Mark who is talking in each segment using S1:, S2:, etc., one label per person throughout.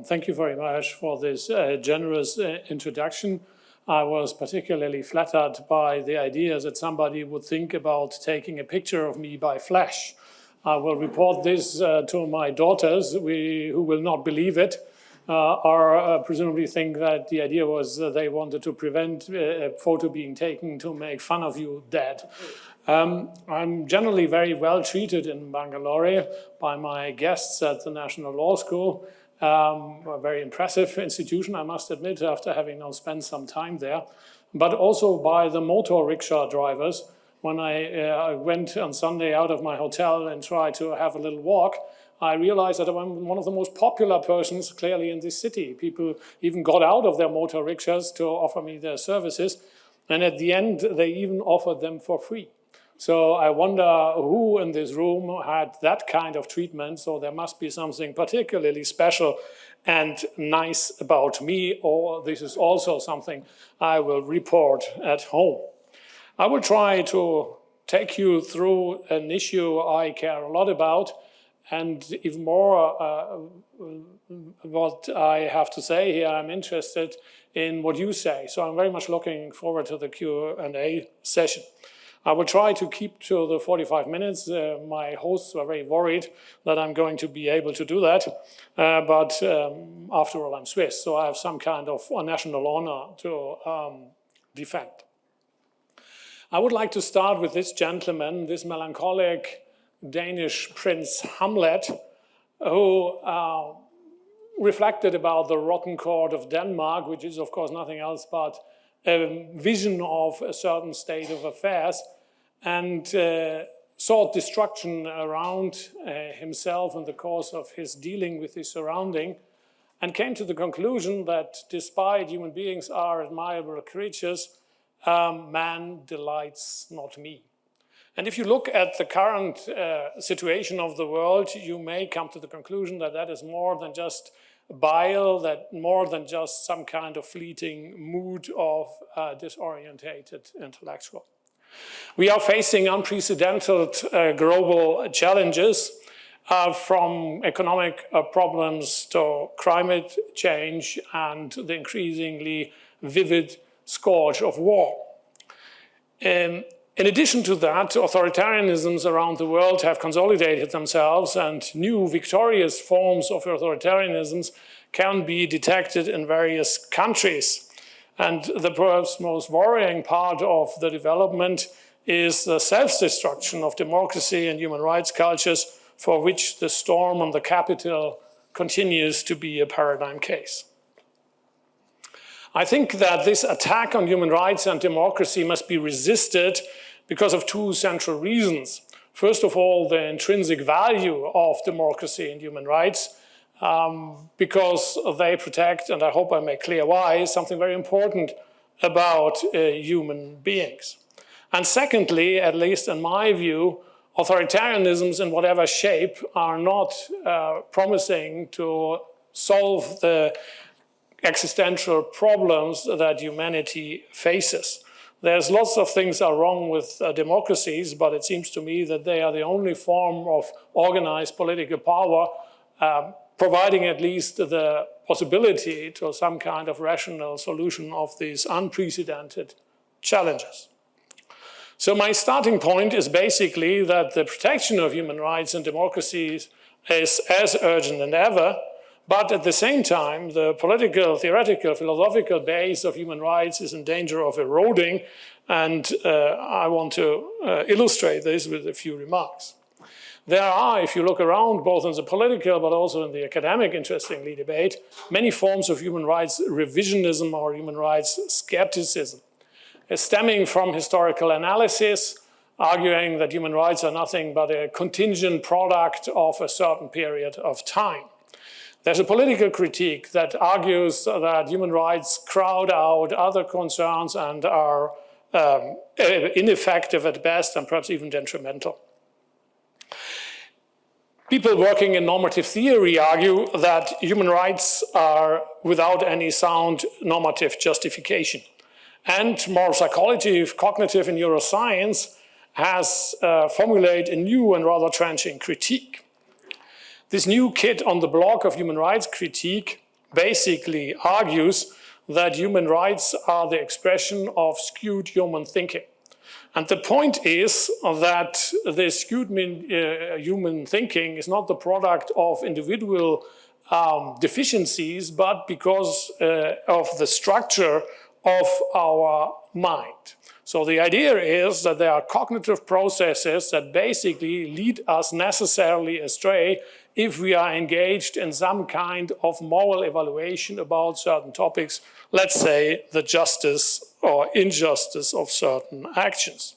S1: Thank you very much for this generous introduction. I was particularly flattered by the idea that somebody would think about taking a picture of me by flash. I will report this to my daughters, who will not believe it, or presumably think that the idea was they wanted to prevent a photo being taken to make fun of you dead. I'm generally very well treated in Bangalore by my guests at the National Law School. A very impressive institution, I must admit, after having now spent some time there, but also by the motor rickshaw drivers. When I went on Sunday out of my hotel and tried to have a little walk, I realized that I'm one of the most popular persons clearly in this city. People even got out of their motor rickshaws to offer me their services, and at the end they even offered them for free. So I wonder who in this room had that kind of treatment, so there must be something particularly special and nice about me, or this is also something I will report at home. I will try to take you through an issue I care a lot about, and even more what I have to say here, I'm interested in what you say. So I'm very much looking forward to the Q&A session. I will try to keep to the 45 minutes. My hosts were very worried that I'm going to be able to do that. But after all, I'm Swiss, so I have some kind of national honor to defend. I would like to start with this gentleman, this melancholic Danish Prince Hamlet, who reflected about the rotten court of Denmark, which is, of course, nothing else but a vision of a certain state of affairs, and sought destruction around himself in the course of his dealing with his surrounding, and came to the conclusion that despite human beings are admirable creatures, man delights not me. And if you look at the current situation of the world, you may come to the conclusion that that is more than just bile, that more than just some kind of fleeting mood of disorientated intellectual. We are facing unprecedented global challenges from economic problems to climate change and the increasingly vivid scourge of war. In addition to that, authoritarianisms around the world have consolidated themselves, and new victorious forms of authoritarianisms can be detected in various countries. And the perhaps most worrying part of the development is the self-destruction of democracy and human rights cultures, for which the storm on the Capitol continues to be a paradigm case. I think that this attack on human rights and democracy must be resisted because of two central reasons. First of all, the intrinsic value of democracy and human rights, because they protect, and I hope I make clear why, something very important about human beings. And secondly, at least in my view, authoritarianisms in whatever shape are not promising to solve the existential problems that humanity faces. There's lots of things are wrong with democracies, but it seems to me that they are the only form of organized political power, providing at least the possibility to some kind of rational solution of these unprecedented challenges. So my starting point is basically that the protection of human rights and democracies is as urgent as ever, but at the same time, the political, theoretical, philosophical base of human rights is in danger of eroding, and I want to illustrate this with a few remarks. There are, if you look around, both in the political but also in the academic, interestingly, debate, many forms of human rights revisionism or human rights skepticism, stemming from historical analysis, arguing that human rights are nothing but a contingent product of a certain period of time. There's a political critique that argues that human rights crowd out other concerns and are ineffective at best and perhaps even detrimental. People working in normative theory argue that human rights are without any sound normative justification. And moral psychology, cognitive and neuroscience has formulated a new and rather trenching critique. This new kid on the block of human rights critique basically argues that human rights are the expression of skewed human thinking. And the point is that this skewed human thinking is not the product of individual deficiencies, but because of the structure of our mind. So the idea is that there are cognitive processes that basically lead us necessarily astray if we are engaged in some kind of moral evaluation about certain topics, let's say the justice or injustice of certain actions.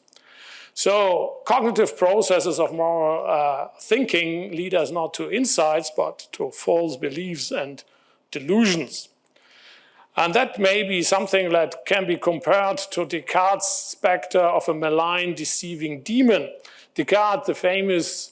S1: So cognitive processes of moral thinking lead us not to insights, but to false beliefs and delusions. And that may be something that can be compared to Descartes' specter of a malign, deceiving demon. Descartes, the famous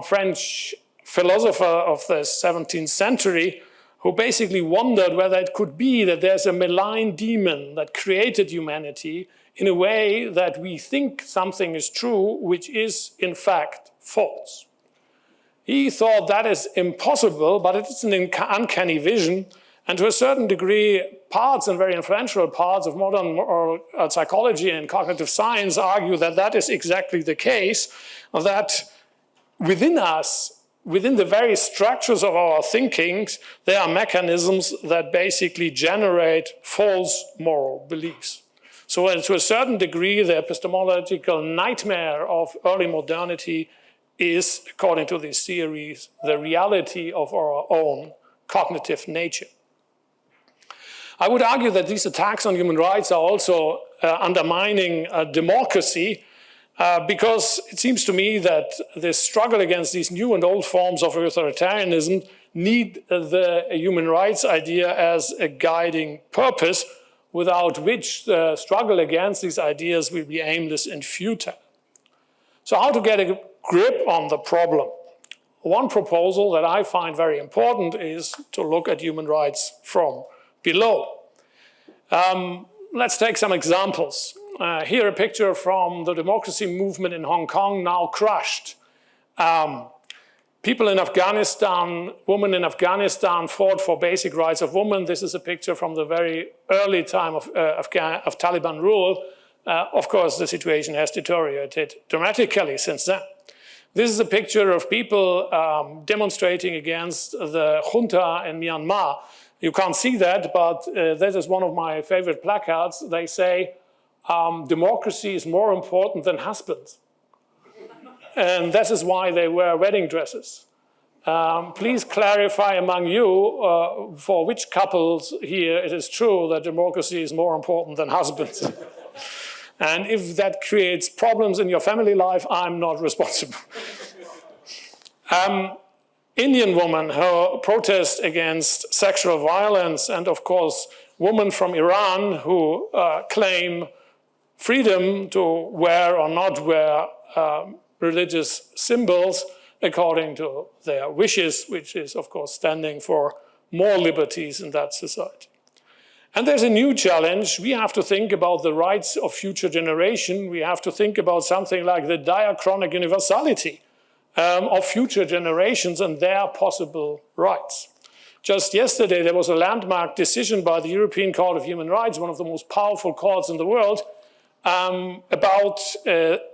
S1: French philosopher of the 17th century, who basically wondered whether it could be that there's a malign demon that created humanity in a way that we think something is true, which is in fact false. He thought that is impossible, but it's an uncanny vision. And to a certain degree, parts and very influential parts of modern psychology and cognitive science argue that that is exactly the case, that within us, within the very structures of our thinkings, there are mechanisms that basically generate false moral beliefs. So to a certain degree, the epistemological nightmare of early modernity is, according to these theories, the reality of our own cognitive nature. I would argue that these attacks on human rights are also undermining democracy, because it seems to me that the struggle against these new and old forms of authoritarianism need the human rights idea as a guiding purpose, without which the struggle against these ideas will be aimless and futile. So how to get a grip on the problem? One proposal that I find very important is to look at human rights from below. Let's take some examples. Here a picture from the democracy movement in Hong Kong, now crushed. People in Afghanistan, women in Afghanistan fought for basic rights of women. This is a picture from the very early time of Taliban rule. Of course, the situation has deteriorated dramatically since then. This is a picture of people demonstrating against the junta in Myanmar. You can't see that, but that is one of my favorite placards. They say, democracy is more important than husbands. And that is why they wear wedding dresses. Please clarify among you for which couples here it is true that democracy is more important than husbands. And if that creates problems in your family life, I'm not responsible. Indian women who protest against sexual violence, and of course, women from Iran who claim freedom to wear or not wear religious symbols according to their wishes, which is, of course, standing for more liberties in that society. And there's a new challenge. We have to think about the rights of future generations. We have to think about something like the diachronic universality of future generations and their possible rights. Just yesterday, there was a landmark decision by the European Court of Human Rights, one of the most powerful courts in the world, about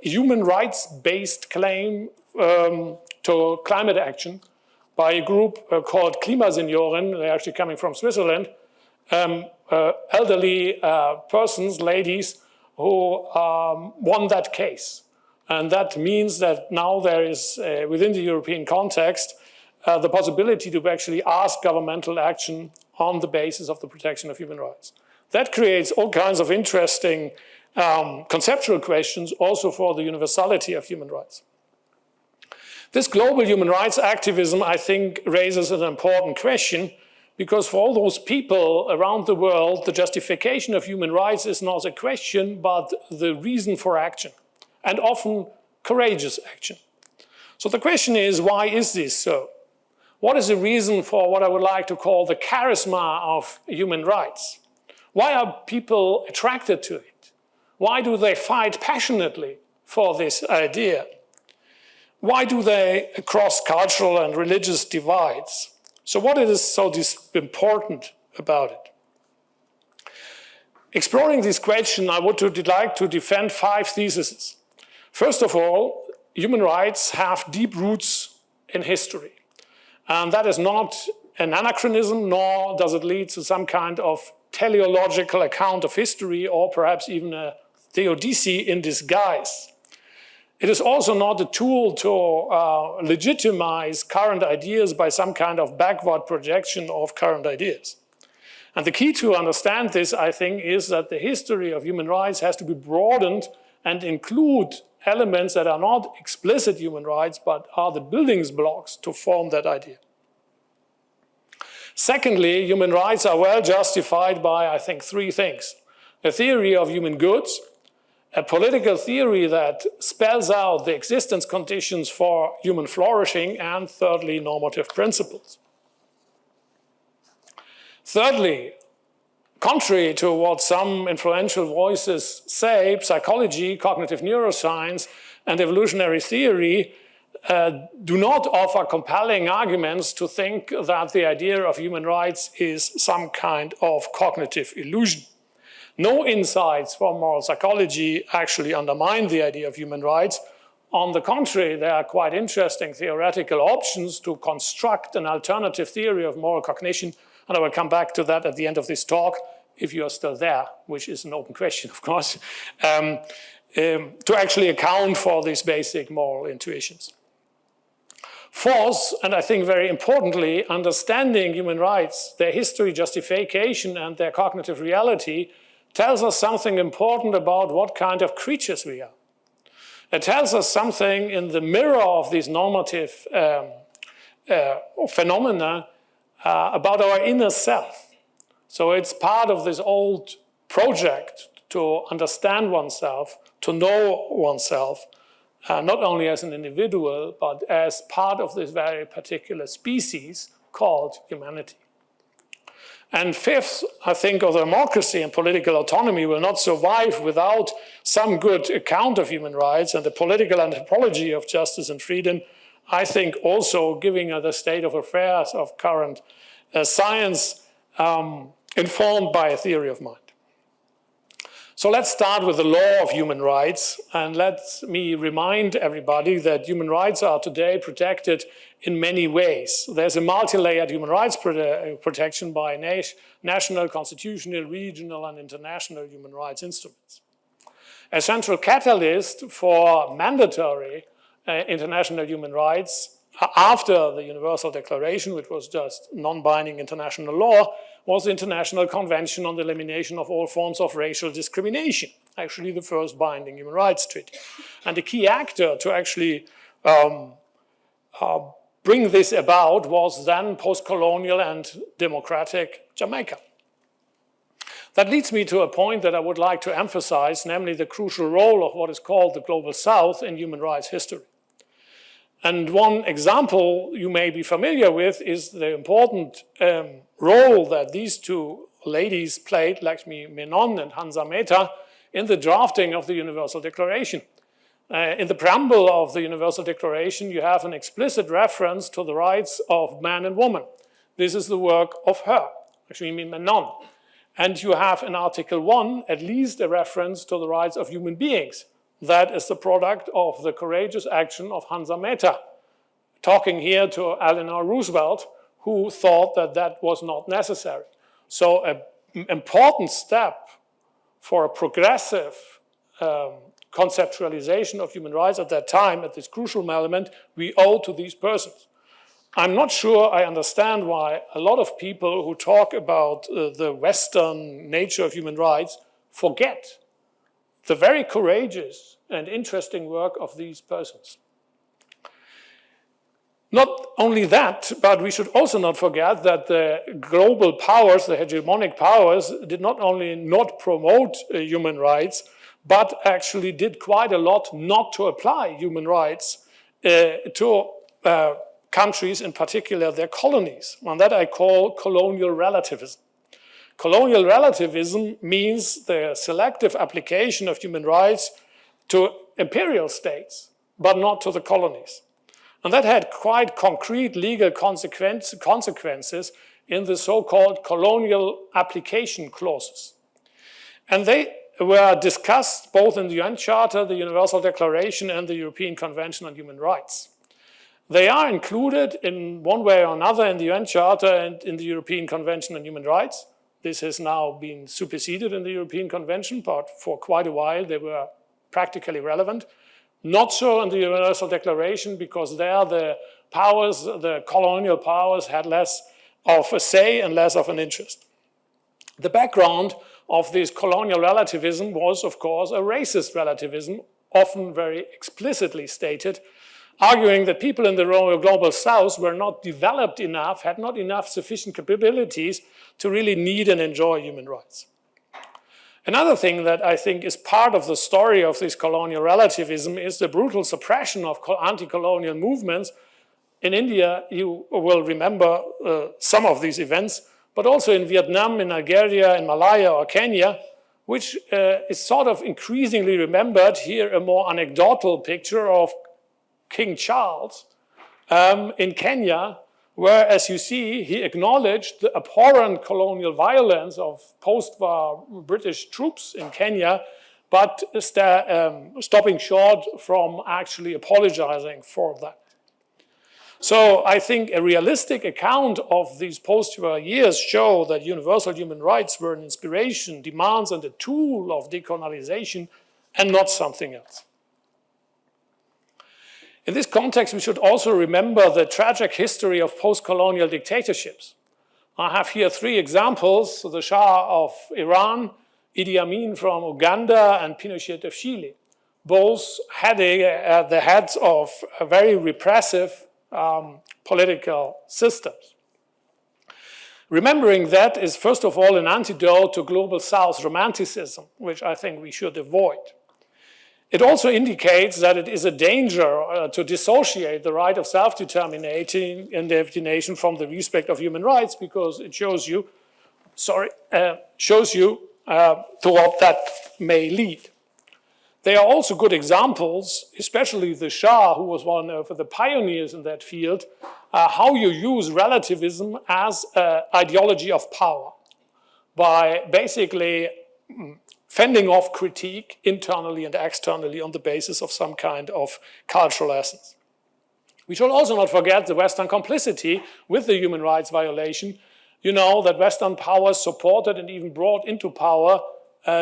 S1: human rights-based claim to climate action by a group called Klimasenioren. They're actually coming from Switzerland. Elderly persons, ladies, who won that case. And that means that now there is, within the European context, the possibility to actually ask governmental action on the basis of the protection of human rights. That creates all kinds of interesting conceptual questions also for the universality of human rights. This global human rights activism, I think, raises an important question, because for all those people around the world, the justification of human rights is not a question, but the reason for action, and often courageous action. So the question is, why is this so? What is the reason for what I would like to call the charisma of human rights? Why are people attracted to it? Why do they fight passionately for this idea? why do they cross cultural and religious divides? So what is so important about it? Exploring this question, I would like to defend 5 theses. First of all, human rights have deep roots in history. And that is not an anachronism, nor does it lead to some kind of teleological account of history, or perhaps even a theodicy in disguise. It is also not a tool to legitimize current ideas by some kind of backward projection of current ideas. And the key to understand this, I think, is that the history of human rights has to be broadened and include elements that are not explicit human rights, but are the building blocks to form that idea. Secondly, human rights are well justified by, I think, 3 things. A theory of human goods, a political theory that spells out the existence conditions for human flourishing, and thirdly, normative principles. Thirdly, contrary to what some influential voices say, psychology, cognitive neuroscience, and evolutionary theory do not offer compelling arguments to think that the idea of human rights is some kind of cognitive illusion. No insights from moral psychology actually undermine the idea of human rights. On the contrary, there are quite interesting theoretical options to construct an alternative theory of moral cognition, and I will come back to that at the end of this talk, if you are still there, which is an open question, of course, to actually account for these basic moral intuitions. Fourth, and I think very importantly, understanding human rights, their history, justification, and their cognitive reality tells us something important about what kind of creatures we are. It tells us something in the mirror of these normative phenomena about our inner self. So it's part of this old project to understand oneself, to know oneself, not only as an individual, but as part of this very particular species called humanity. And fifth, I think democracy and political autonomy will not survive without some good account of human rights, and the political anthropology of justice and freedom, I think also giving the state of affairs of current science informed by a theory of mind. So let's start with the law of human rights, and let me remind everybody that human rights are today protected in many ways. There's a multi-layered human rights protection by national, constitutional, regional, and international human rights instruments. A central catalyst for mandatory international human rights after the Universal Declaration, which was just non-binding international law, was the International Convention on the Elimination of All Forms of Racial Discrimination, actually the first binding human rights treaty. And the key actor to actually bring this about was then post-colonial and democratic Jamaica. That leads me to a point that I would like to emphasize, namely the crucial role of what is called the Global South in human rights history. And one example you may be familiar with is the important role that these 2 ladies played, Lakshmi Menon and Hansa Mehta, in the drafting of the Universal Declaration. In the preamble of the Universal Declaration, you have an explicit reference to the rights of man and woman. This is the work of her, Lakshmi Menon. And you have in Article 1 at least a reference to the rights of human beings. That is the product of the courageous action of Hansa Mehta, talking here to Eleanor Roosevelt, who thought that that was not necessary. So an important step for a progressive conceptualization of human rights at that time, at this crucial element, we owe to these persons. I'm not sure I understand why a lot of people who talk about the Western nature of human rights forget the very courageous and interesting work of these persons. Not only that, but we should also not forget that the global powers, the hegemonic powers, did not only not promote human rights, but actually did quite a lot not to apply human rights to countries, in particular their colonies. And that I call colonial relativism. Colonial relativism means the selective application of human rights to imperial states, but not to the colonies. And that had quite concrete legal consequences in the so-called colonial application clauses. And they were discussed both in the UN Charter, the Universal Declaration, and the European Convention on Human Rights. They are included in one way or another in the UN Charter and in the European Convention on Human Rights. This has now been superseded in the European Convention, but for quite a while they were practically relevant. Not so in the Universal Declaration, because there the powers, the colonial powers, had less of a say and less of an interest. The background of this colonial relativism was, of course, a racist relativism, often very explicitly stated, arguing that people in the global south were not developed enough, had not enough sufficient capabilities to really need and enjoy human rights. Another thing that I think is part of the story of this colonial relativism is the brutal suppression of anti-colonial movements. In India, you will remember some of these events, but also in Vietnam, in Nigeria, in Malaya or Kenya, which is sort of increasingly remembered. Here, a more anecdotal picture of King Charles in Kenya, where, as you see, he acknowledged the abhorrent colonial violence of post-war British troops in Kenya, but stopping short from actually apologizing for that. So I think a realistic account of these post-war years show that universal human rights were an inspiration, demands, and a tool of decolonization, and not something else. In this context, we should also remember the tragic history of post-colonial dictatorships. I have here three examples: the Shah of Iran, Idi Amin from Uganda, and Pinochet of Chile. Both had the heads of very repressive political systems. Remembering that is, first of all, an antidote to global South romanticism, which I think we should avoid. It also indicates that it is a danger to dissociate the right of self-determination from the respect of human rights, because it shows you to what that may lead. They are also good examples, especially the Shah, who was one of the pioneers in that field, how you use relativism as an ideology of power by basically fending off critique internally and externally on the basis of some kind of cultural essence. We should also not forget the Western complicity with the human rights violation. You know that Western powers supported and even brought into power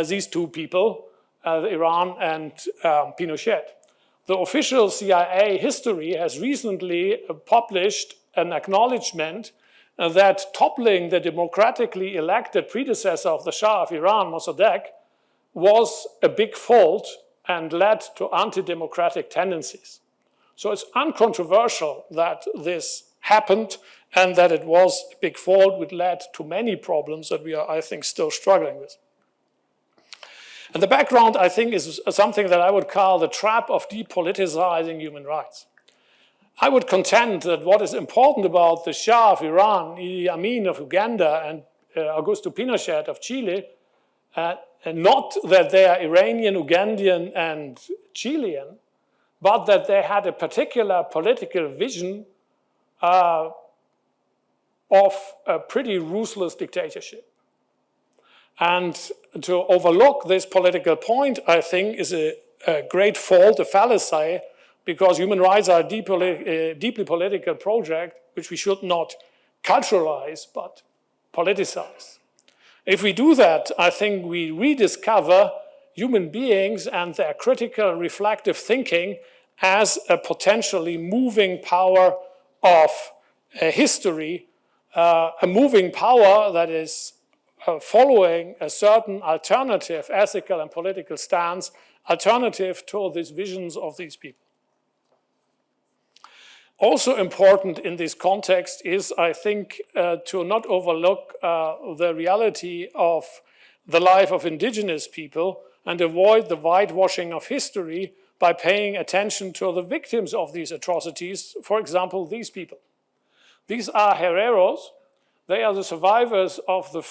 S1: these two people, Iran and Pinochet. The official CIA history has recently published an acknowledgement that toppling the democratically elected predecessor of the Shah of Iran, Mossadegh, was a big fault and led to anti-democratic tendencies. So it's uncontroversial that this happened and that it was a big fault which led to many problems that we are, I think, still struggling with. And the background, I think, is something that I would call the trap of depoliticizing human rights. I would contend that what is important about the Shah of Iran, Idi Amin of Uganda, and Augusto Pinochet of Chile, and not that they are Iranian, Ugandan, and Chilean, but that they had a particular political vision of a pretty ruthless dictatorship. And to overlook this political point, I think, is a great fault, a fallacy, because human rights are a deeply political project, which we should not culturalize, but politicize. If we do that, I think we rediscover human beings and their critical reflective thinking as a potentially moving power of history, a moving power that is following a certain alternative ethical and political stance, alternative to these visions of these people. Also important in this context is, I think, to not overlook the reality of the life of indigenous people and avoid the whitewashing of history by paying attention to the victims of these atrocities, for example, these people. These are hereros. They are the survivors of the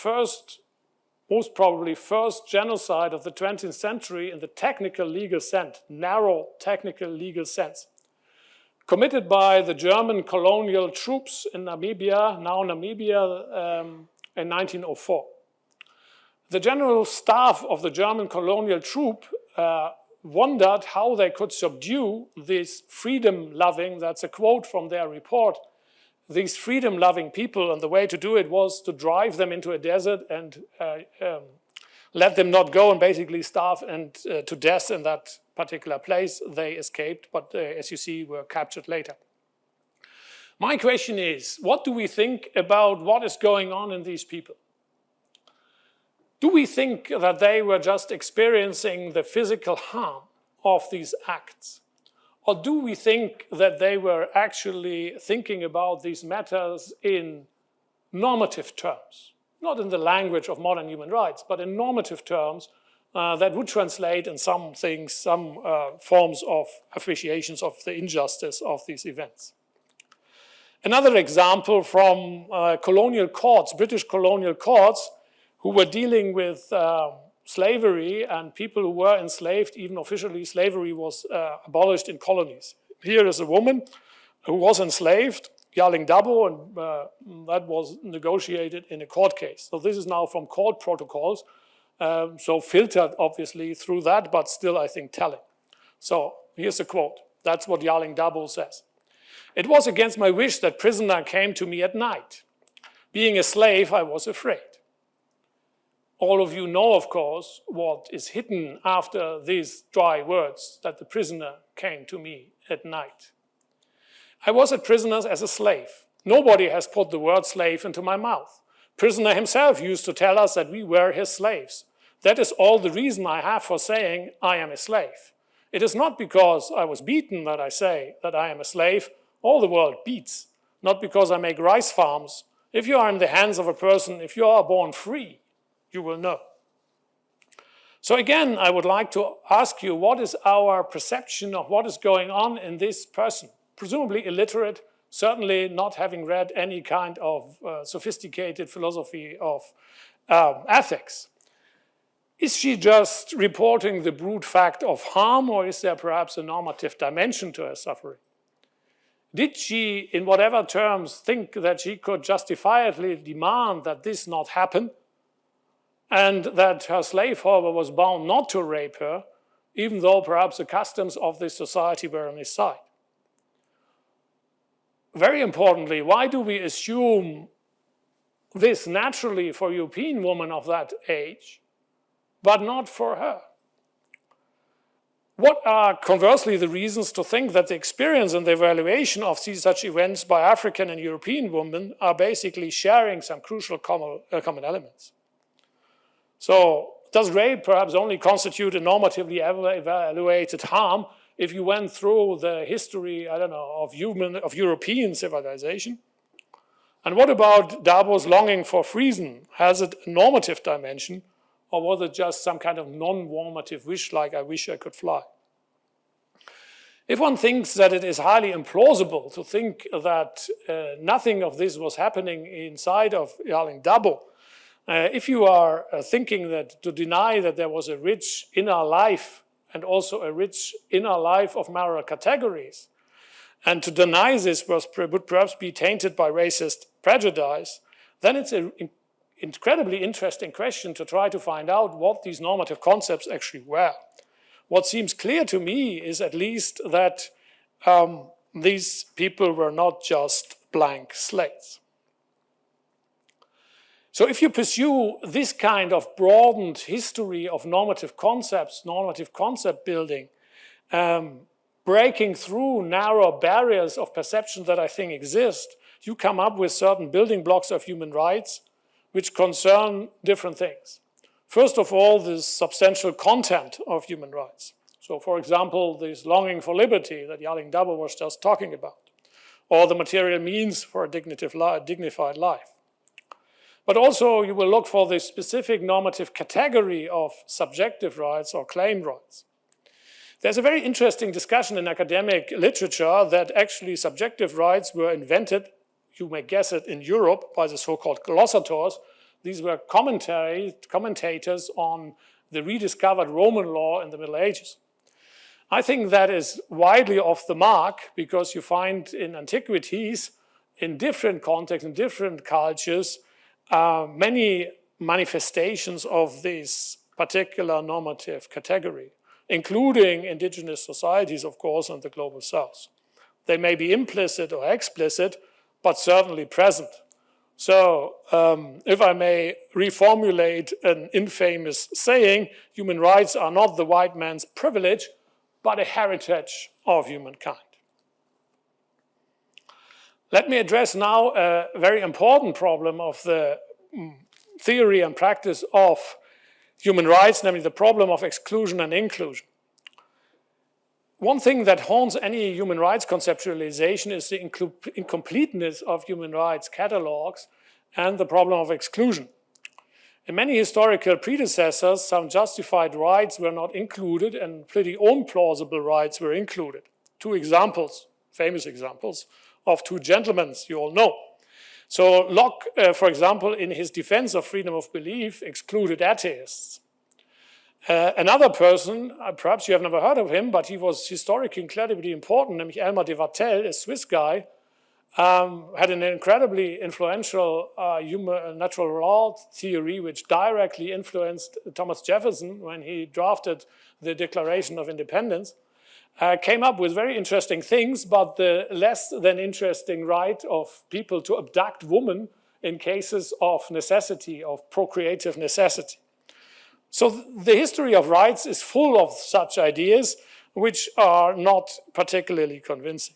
S1: most probably first genocide of the 20th century in the technical legal sense, narrow technical legal sense. committed by the German colonial troops in Namibia, now Namibia, in 1904. The general staff of the German colonial troop wondered how they could subdue these freedom-loving, that's a quote from their report, these freedom-loving people, and the way to do it was to drive them into a desert and let them not go and basically starve and to death in that particular place. They escaped, but as you see, were captured later. My question is, what do we think about what is going on in these people? Do we think that they were just experiencing the physical harm of these acts? Or do we think that they were actually thinking about these matters in normative terms? Not in the language of modern human rights, but in normative terms that would translate in some things, some forms of appreciations of the injustice of these events. Another example from colonial courts, British colonial courts, who were dealing with slavery and people who were enslaved. Even officially, slavery was abolished in colonies. Here is a woman who was enslaved, Yaling Dabo, and that was negotiated in a court case. So this is now from court protocols, so filtered obviously through that, but still I think telling. So here's a quote. That's what Yaling Dabo says. "It was against my wish that prisoner came to me at night. Being a slave, I was afraid." All of you know, of course, what is hidden after these dry words, that the prisoner came to me at night. "I was a prisoner as a slave. Nobody has put the word slave into my mouth. Prisoner himself used to tell us that we were his slaves. That is all the reason I have for saying I am a slave. It is not because I was beaten that I say that I am a slave. All the world beats. Not because I make rice farms. If you are in the hands of a person, if you are born free, you will know." So again, I would like to ask you, what is our perception of what is going on in this person? Presumably illiterate, certainly not having read any kind of sophisticated philosophy of ethics. Is she just reporting the brute fact of harm, or is there perhaps a normative dimension to her suffering? Did she, in whatever terms, think that she could justifiably demand that this not happen, and that her slaveholder was bound not to rape her, even though perhaps the customs of this society were on his side? Very importantly, why do we assume this naturally for a European woman of that age, but not for her? What are, conversely, the reasons to think that the experience and the evaluation of such events by African and European women are basically sharing some crucial common elements? So does rape perhaps only constitute a normatively evaluated harm if you went through the history, I don't know, of European civilization? And what about Dabo's longing for freedom? Has it a normative dimension, or was it just some kind of non-normative wish, like I wish I could fly? If one thinks that it is highly implausible to think that nothing of this was happening inside of Yaling Dabo, if you are thinking that to deny that there was a rich inner life and also a rich inner life of moral categories, and to deny this would perhaps be tainted by racist prejudice, then it's an incredibly interesting question to try to find out what these normative concepts actually were. What seems clear to me is at least that these people were not just blank slates. So if you pursue this kind of broadened history of normative concepts, normative concept building, breaking through narrow barriers of perception that I think exist, you come up with certain building blocks of human rights which concern different things. First of all, the substantial content of human rights. So for example, this longing for liberty that Yaling Dabo was just talking about, or the material means for a dignified life. But also you will look for the specific normative category of subjective rights or claim rights. There's a very interesting discussion in academic literature that actually subjective rights were invented, you may guess it, in Europe by the so-called glossators. These were commentators on the rediscovered Roman law in the Middle Ages. I think that is widely off the mark because you find in antiquities, in different contexts, in different cultures, many manifestations of this particular normative category, including indigenous societies, of course, and the global south. They may be implicit or explicit, but certainly present. So if I may reformulate an infamous saying, human rights are not the white man's privilege, but a heritage of humankind. Let me address now a very important problem of the theory and practice of human rights, namely the problem of exclusion and inclusion. One thing that haunts any human rights conceptualization is the incompleteness of human rights catalogs and the problem of exclusion. In many historical predecessors, some justified rights were not included and pretty unplausible rights were included. Two examples, famous examples, of two gentlemen you all know. So Locke, for example, in his defense of freedom of belief, excluded atheists. Another person, perhaps you have never heard of him, but he was historically incredibly important, namely Elmer de Wattel, a Swiss guy, had an incredibly influential natural law theory which directly influenced Thomas Jefferson when he drafted the Declaration of Independence. Came up with very interesting things, but the less than interesting right of people to abduct women in cases of necessity, of procreative necessity. So the history of rights is full of such ideas which are not particularly convincing.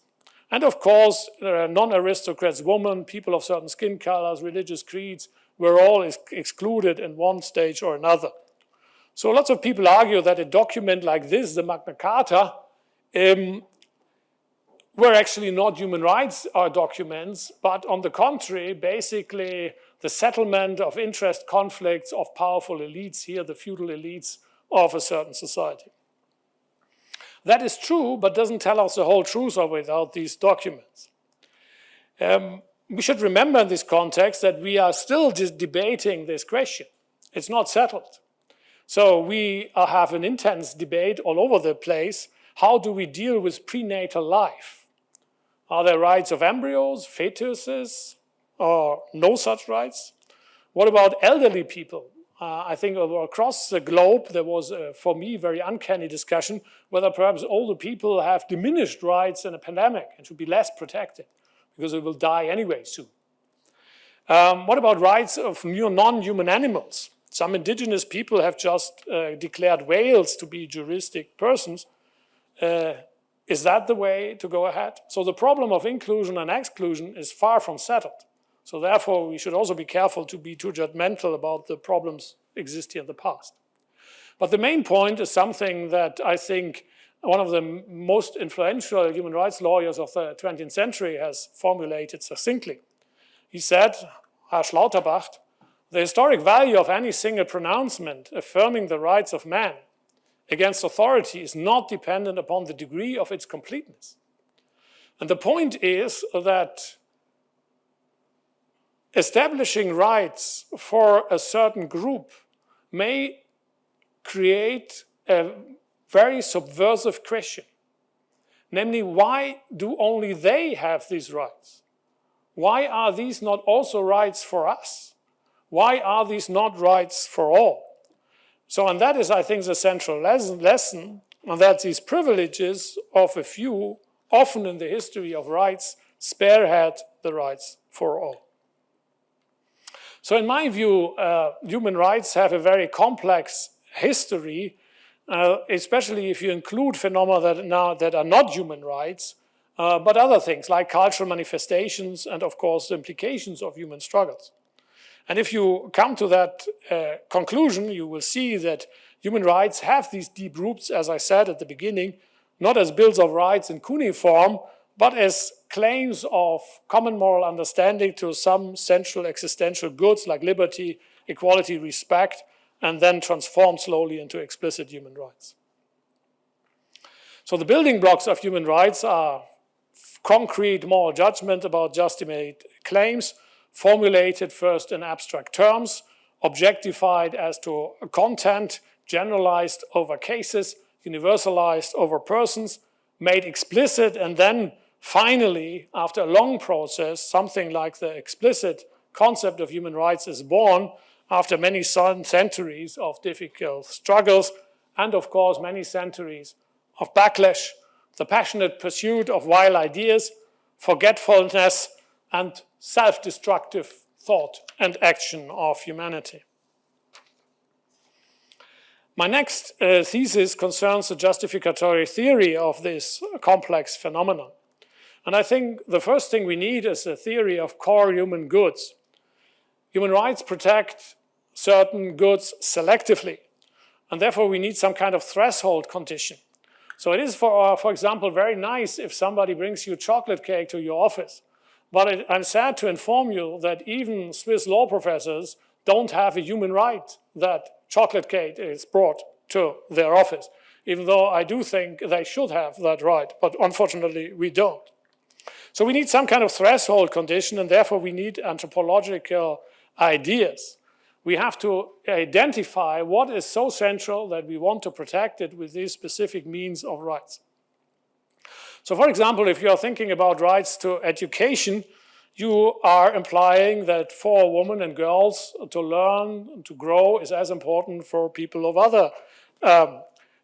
S1: And of course, non-aristocrats, women, people of certain skin colors, religious creeds, were all excluded in one stage or another. So lots of people argue that a document like this, the Magna Carta, were actually not human rights documents, but on the contrary, basically the settlement of interest conflicts of powerful elites, here the feudal elites of a certain society. That is true, but doesn't tell us the whole truth of it without these documents. We should remember in this context that we are still just debating this question. It's not settled. So we have an intense debate all over the place. How do we deal with prenatal life? Are there rights of embryos, fetuses, or no such rights? What about elderly people? I think across the globe there was, for me, very uncanny discussion whether perhaps older people have diminished rights in a pandemic and should be less protected because they will die anyway soon. What about rights of non-human animals? Some indigenous people have just declared whales to be juristic persons. Is that the way to go ahead? So the problem of inclusion and exclusion is far from settled. So therefore, we should also be careful to be too judgmental about the problems existing in the past. But the main point is something that I think one of the most influential human rights lawyers of the 20th century has formulated succinctly. He said, Herr Schlauterbach, the historic value of any single pronouncement affirming the rights of man against authority is not dependent upon the degree of its completeness. And the point is that establishing rights for a certain group may create a very subversive question. Namely, why do only they have these rights? Why are these not also rights for us? Why are these not rights for all? So, and that is, I think, the central lesson, and that these privileges of a few, often in the history of rights, spearhead the rights for all. So in my view, human rights have a very complex history, especially if you include phenomena that are not human rights, but other things like cultural manifestations and, of course, the implications of human struggles. And if you come to that conclusion, you will see that human rights have these deep roots, as I said at the beginning, not as bills of rights in cuneiform, but as claims of common moral understanding to some central existential goods like liberty, equality, respect, and then transform slowly into explicit human rights. So the building blocks of human rights are concrete moral judgment about justified claims, formulated first in abstract terms, objectified as to content, generalized over cases, universalized over persons, made explicit, and then finally, after a long process, something like the explicit concept of human rights is born after many centuries of difficult struggles and, of course, many centuries of backlash, the passionate pursuit of wild ideas, forgetfulness, and self-destructive thought and action of humanity. My next thesis concerns the justificatory theory of this complex phenomenon. And I think the first thing we need is a theory of core human goods. Human rights protect certain goods selectively, and therefore we need some kind of threshold condition. So it is, for example, very nice if somebody brings you chocolate cake to your office. But I'm sad to inform you that even Swiss law professors don't have a human right that chocolate cake is brought to their office, even though I do think they should have that right, but unfortunately we don't. So we need some kind of threshold condition, and therefore we need anthropological ideas. We have to identify what is so central that we want to protect it with these specific means of rights. So for example, if you're thinking about rights to education, you are implying that for women and girls to learn and to grow is as important for people of other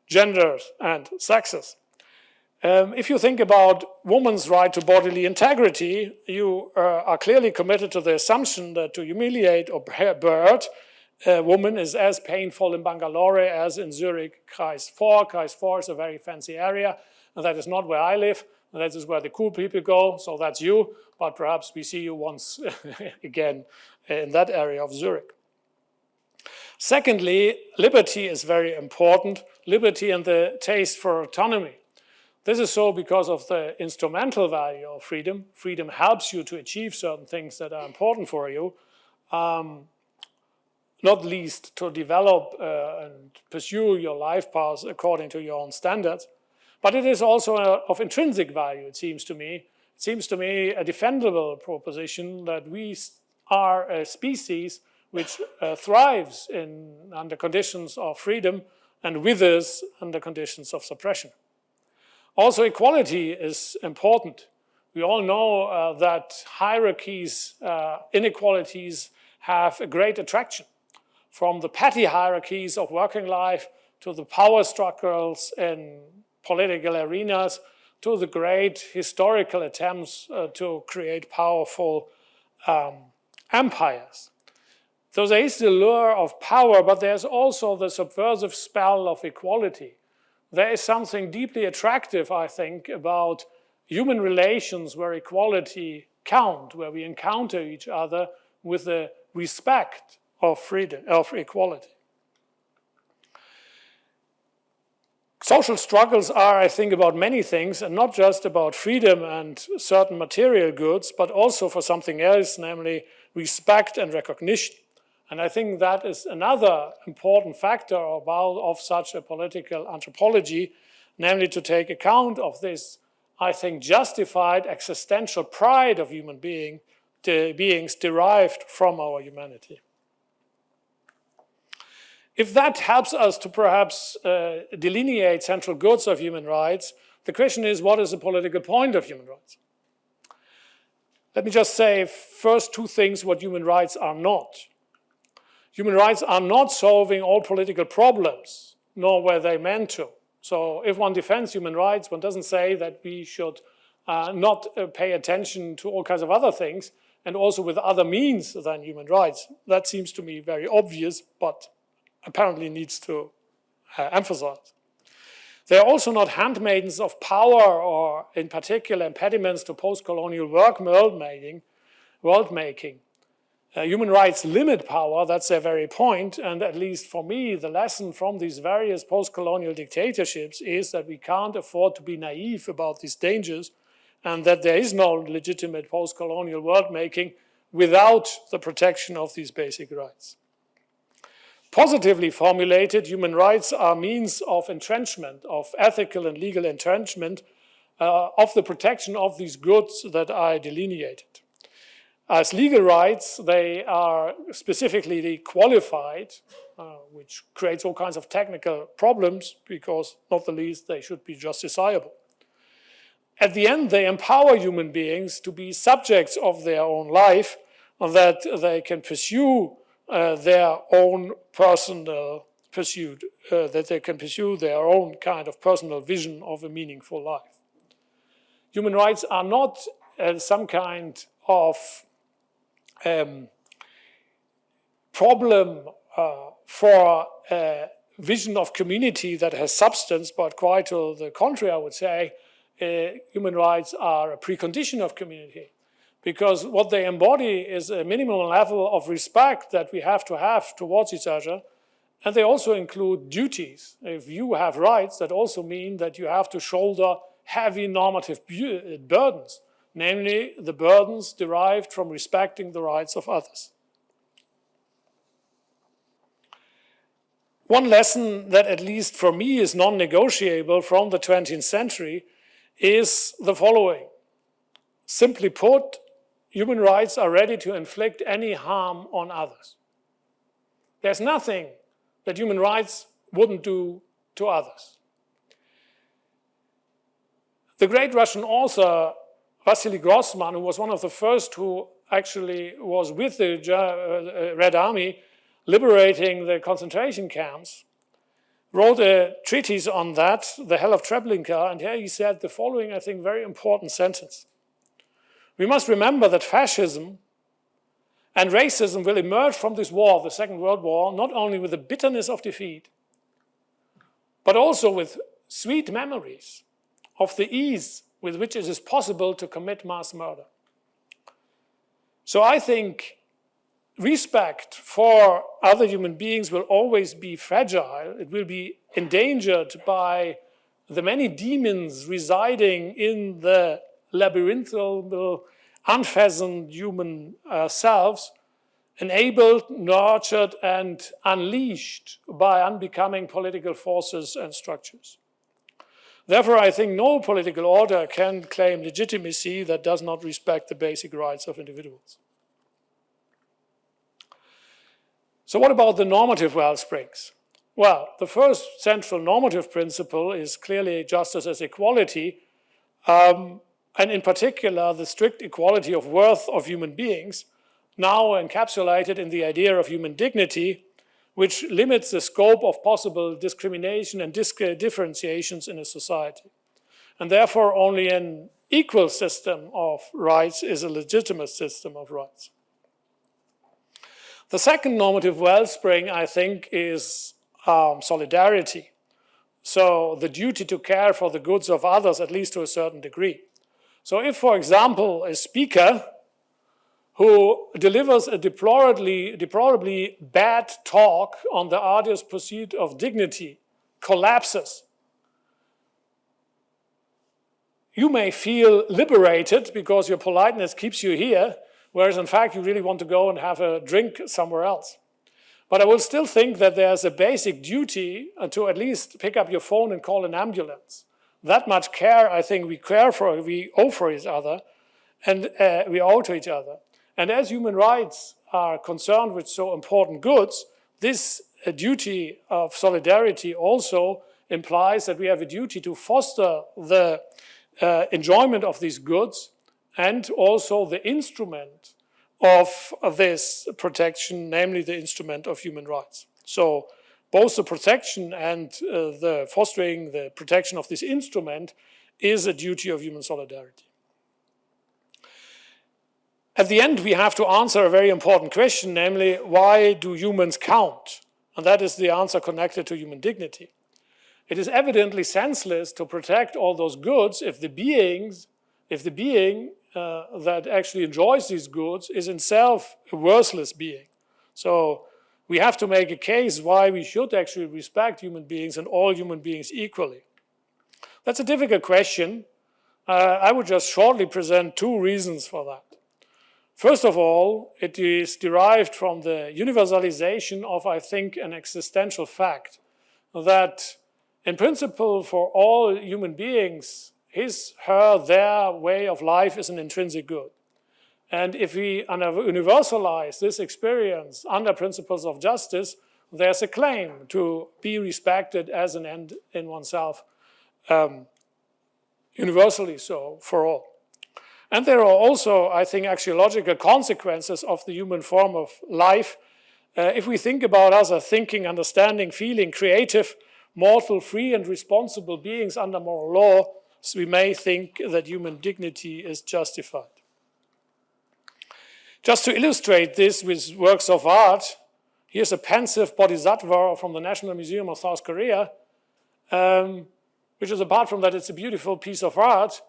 S1: genders and sexes. If you think about women's right to bodily integrity, you are clearly committed to the assumption that to humiliate or hurt a woman is as painful in Bangalore as in Zurich, Kreis 4. Kreis 4 is a very fancy area, and that is not where I live. That is where the cool people go, so that's you, but perhaps we see you once again in that area of Zurich. Secondly, liberty is very important, liberty and the taste for autonomy. This is so because of the instrumental value of freedom. Freedom helps you to achieve certain things that are important for you, not least to develop and pursue your life path according to your own standards. But it is also of intrinsic value, it seems to me. It seems to me a defendable proposition that we are a species which thrives under conditions of freedom and withers under conditions of suppression. Also, equality is important. We all know that hierarchies, inequalities have a great attraction. From the petty hierarchies of working life to the power struggles in political arenas, to the great historical attempts to create powerful empires. So there is the lure of power, but there's also the subversive spell of equality. There is something deeply attractive, I think, about human relations where equality counts, where we encounter each other with the respect of freedom, of equality. Social struggles are, I think, about many things, and not just about freedom and certain material goods, but also for something else, namely respect and recognition. And I think that is another important factor of such a political anthropology, namely to take account of this, I think, justified existential pride of human beings derived from our humanity. If that helps us to perhaps delineate central goods of human rights, the question is, what is the political point of human rights? Let me just say first two things what human rights are not. Human rights are not solving all political problems, nor were they meant to. So if one defends human rights, one doesn't say that we should not pay attention to all kinds of other things, and also with other means than human rights. That seems to me very obvious, but apparently needs to emphasize. They are also not handmaidens of power or, in particular, impediments to post-colonial world-making. Human rights limit power, that's their very point, and at least for me, the lesson from these various post-colonial dictatorships is that we can't afford to be naive about these dangers, and that there is no legitimate post-colonial world-making without the protection of these basic rights. Positively formulated, human rights are means of entrenchment, of ethical and legal entrenchment, of the protection of these goods that I delineated. As legal rights, they are specifically qualified, which creates all kinds of technical problems because, not the least, they should be justiciable. At the end, they empower human beings to be subjects of their own life, and that they can pursue their own personal pursuit, that they can pursue their own kind of personal vision of a meaningful life. Human rights are not some kind of problem for a vision of community that has substance, but quite to the contrary, I would say, human rights are a precondition of community, because what they embody is a minimum level of respect that we have towards each other, and they also include duties. If you have rights, that also mean that you have to shoulder heavy normative burdens, namely the burdens derived from respecting the rights of others. One lesson that, at least for me, is non-negotiable from the 20th century is the following. Simply put, human rights are ready to inflict any harm on others. There's nothing that human rights wouldn't do to others. The great Russian author Wassily Grossman, who was one of the first who actually was with the Red Army liberating the concentration camps, wrote a treatise on that, The Hell of Treblinka, and here he said the following, I think, very important sentence. We must remember that fascism and racism will emerge from this war, the Second World War, not only with the bitterness of defeat, but also with sweet memories of the ease with which it is possible to commit mass murder. So I think respect for other human beings will always be fragile. It will be endangered by the many demons residing in the labyrinthal, unfathomable human selves, enabled, nurtured, and unleashed by unbecoming political forces and structures. Therefore, I think no political order can claim legitimacy that does not respect the basic rights of individuals. So what about the normative wellsprings? Well, the first central normative principle is clearly justice as equality, and in particular, the strict equality of worth of human beings, now encapsulated in the idea of human dignity, which limits the scope of possible discrimination and differentiations in a society. And therefore, only an equal system of rights is a legitimate system of rights. The second normative wellspring, I think, is solidarity. So the duty to care for the goods of others, at least to a certain degree. So if, for example, a speaker who delivers a deplorably bad talk on the arduous pursuit of dignity collapses, you may feel liberated because your politeness keeps you here, whereas in fact you really want to go and have a drink somewhere else. But I will still think that there's a basic duty to at least pick up your phone and call an ambulance. That much care, I think, we owe for each other, and we owe to each other. And as human rights are concerned with so important goods, this duty of solidarity also implies that we have a duty to foster the enjoyment of these goods and also the instrument of this protection, namely the instrument of human rights. So both the protection and the fostering the protection of this instrument is a duty of human solidarity. At the end, we have to answer a very important question, namely, why do humans count? And that is the answer connected to human dignity. It is evidently senseless to protect all those goods if the being that actually enjoys these goods is itself a worthless being. So we have to make a case why we should actually respect human beings and all human beings equally. That's a difficult question. I would just shortly present two reasons for that. First of all, it is derived from the universalization of, I think, an existential fact that in principle for all human beings, his, her, their way of life is an intrinsic good. And if we universalize this experience under principles of justice, there's a claim to be respected as an end in oneself, universally so for all. And there are also, I think, axiological consequences of the human form of life. If we think about us as thinking, understanding, feeling, creative, mortal, free, and responsible beings under moral law, so we may think that human dignity is justified. Just to illustrate this with works of art, here's a pensive bodhisattva from the National Museum of South Korea, which is, apart from that, it's a beautiful piece of art,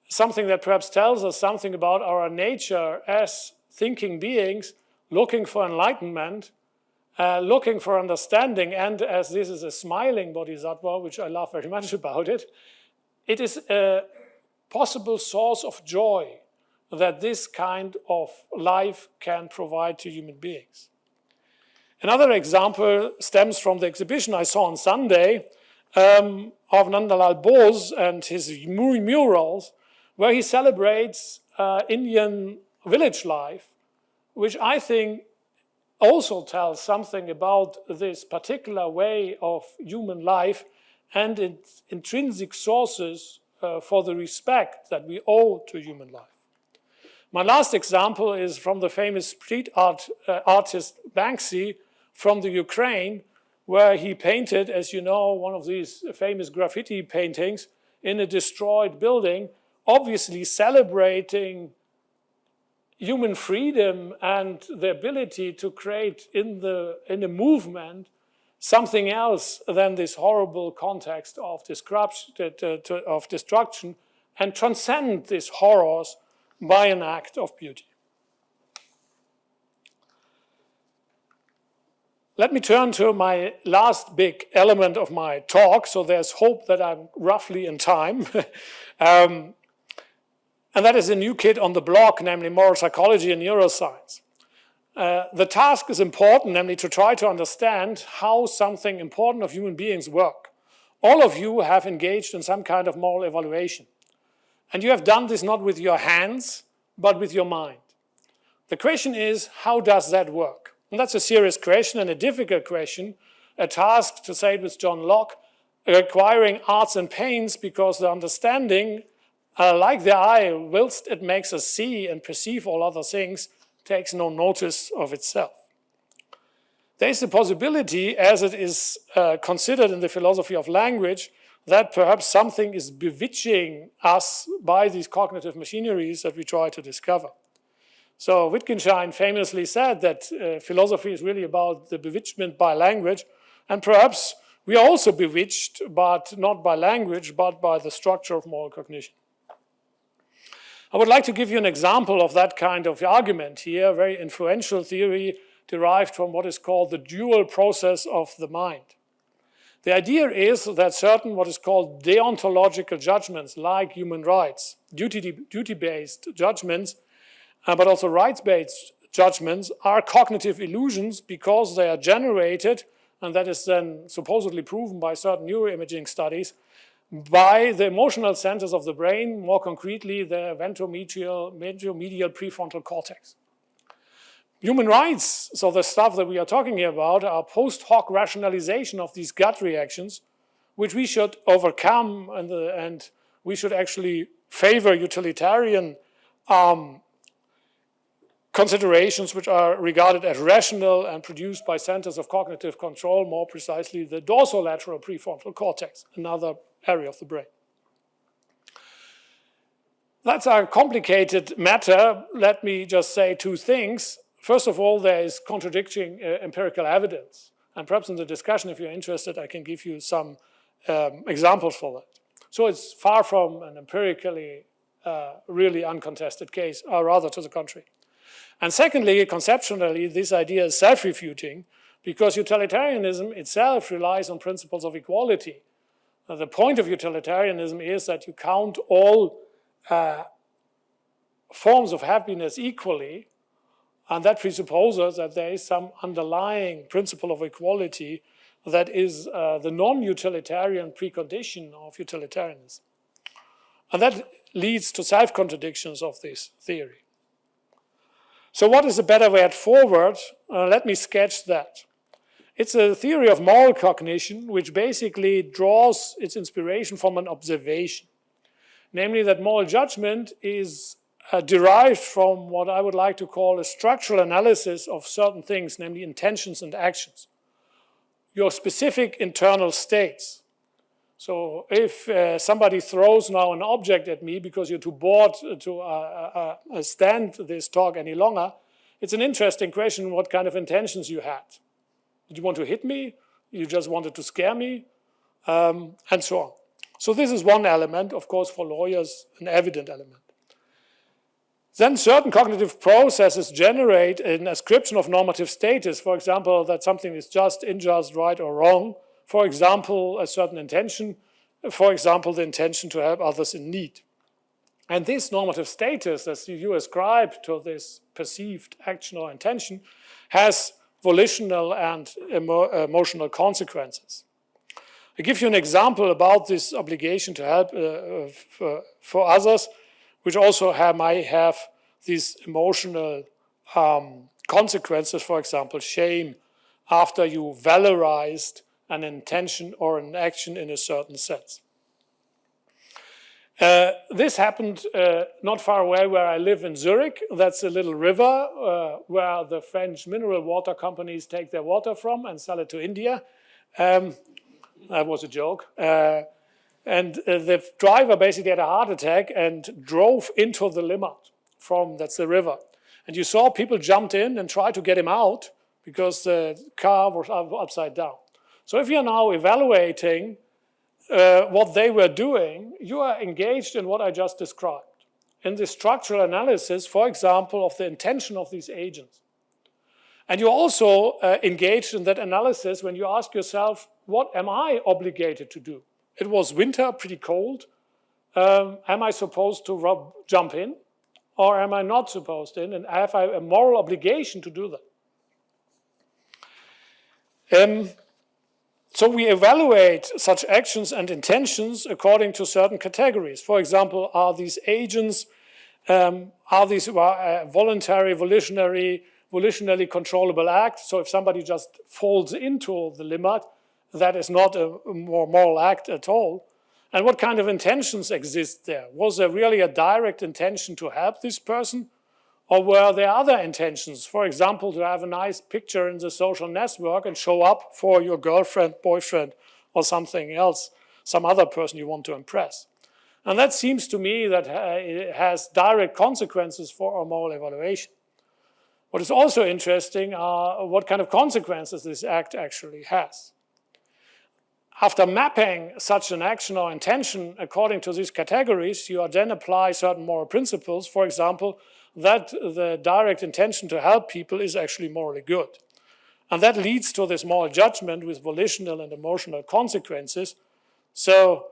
S1: something that perhaps tells us something about our nature as thinking beings, looking for enlightenment, looking for understanding, and as this is a smiling bodhisattva, which I love very much about it, it is a possible source of joy that this kind of life can provide to human beings. Another example stems from the exhibition I saw on Sunday of Nandalal Bose and his murals, where he celebrates Indian village life, which I think also tells something about this particular way of human life and its intrinsic sources for the respect that we owe to human life. My last example is from the famous street artist Banksy from the Ukraine, where he painted, as you know, one of these famous graffiti paintings in a destroyed building, obviously celebrating human freedom and the ability to create in a movement something else than this horrible context of destruction and transcend these horrors by an act of beauty. Let me turn to my last big element of my talk, so there's hope that I'm roughly in time. And that is a new kid on the block, namely moral psychology and neuroscience. The task is important, namely to try to understand how something important of human beings work. All of you have engaged in some kind of moral evaluation. And you have done this not with your hands, but with your mind. The question is, how does that work? And that's a serious question and a difficult question, a task, to say it with John Locke, requiring arts and pains, because the understanding, like the eye, whilst it makes us see and perceive all other things, takes no notice of itself. There is a possibility, as it is considered in the philosophy of language, that perhaps something is bewitching us by these cognitive machineries that we try to discover. So Wittgenstein famously said that philosophy is really about the bewitchment by language, and perhaps we are also bewitched, but not by language, but by the structure of moral cognition. I would like to give you an example of that kind of argument here, a very influential theory derived from what is called the dual process of the mind. The idea is that certain what is called deontological judgments, like human rights, duty-based judgments, but also rights-based judgments, are cognitive illusions because they are generated, and that is then supposedly proven by certain neuroimaging studies, by the emotional centers of the brain, more concretely the ventromedial prefrontal cortex. Human rights, so the stuff that we are talking here about, are post hoc rationalization of these gut reactions, which we should overcome, and we should actually favor utilitarian considerations which are regarded as rational and produced by centers of cognitive control, more precisely the dorsolateral prefrontal cortex, another area of the brain. That's a complicated matter. Let me just say two things. First of all, there is contradicting empirical evidence. And perhaps in the discussion, if you're interested, I can give you some examples for that. So it's far from an empirically really uncontested case, or rather to the contrary. And secondly, conceptually, this idea is self-refuting because utilitarianism itself relies on principles of equality. The point of utilitarianism is that you count all forms of happiness equally, and that presupposes that there is some underlying principle of equality that is the non-utilitarian precondition of utilitarianism. And that leads to self-contradictions of this theory. So what is a better way forward? Let me sketch that. It's a theory of moral cognition which basically draws its inspiration from an observation. Namely that moral judgment is derived from what I would like to call a structural analysis of certain things, namely intentions and actions. Your specific internal states. So if somebody throws now an object at me because you're too bored to stand this talk any longer, it's an interesting question what kind of intentions you had. Did you want to hit me? You just wanted to scare me? And so on. So this is one element, of course, for lawyers, an evident element. Then certain cognitive processes generate an ascription of normative status. For example, that something is just, unjust, right, or wrong. For example, a certain intention. For example, the intention to help others in need. And this normative status that you ascribe to this perceived action or intention has volitional and emotional consequences. I give you an example about this obligation to help for others, which also might have these emotional consequences, for example, shame, after you valorized an intention or an action in a certain sense. This happened not far away where I live in Zurich. That's a little river where the French mineral water companies take their water from and sell it to India. That was a joke. And the driver basically had a heart attack and drove into the Limmat that's the river. And you saw people jumped in and tried to get him out because the car was upside down. So if you're now evaluating what they were doing, you are engaged in what I just described. In the structural analysis, for example, of the intention of these agents. And you're also engaged in that analysis when you ask yourself, what am I obligated to do? It was winter, pretty cold. Am I supposed to jump in? Or am I not supposed in? And have I a moral obligation to do that? So we evaluate such actions and intentions according to certain categories. For example, are these agents, are these voluntary, volitionally controllable acts? So if somebody just falls into the Limmat, that is not a more moral act at all. And what kind of intentions exist there? Was there really a direct intention to help this person? Or were there other intentions? For example, to have a nice picture in the social network and show up for your girlfriend, boyfriend, or something else, some other person you want to impress. And that seems to me that it has direct consequences for our moral evaluation. What is also interesting are what kind of consequences this act actually has. After mapping such an action or intention according to these categories, you then apply certain moral principles. For example, that the direct intention to help people is actually morally good. And that leads to this moral judgment with volitional and emotional consequences. So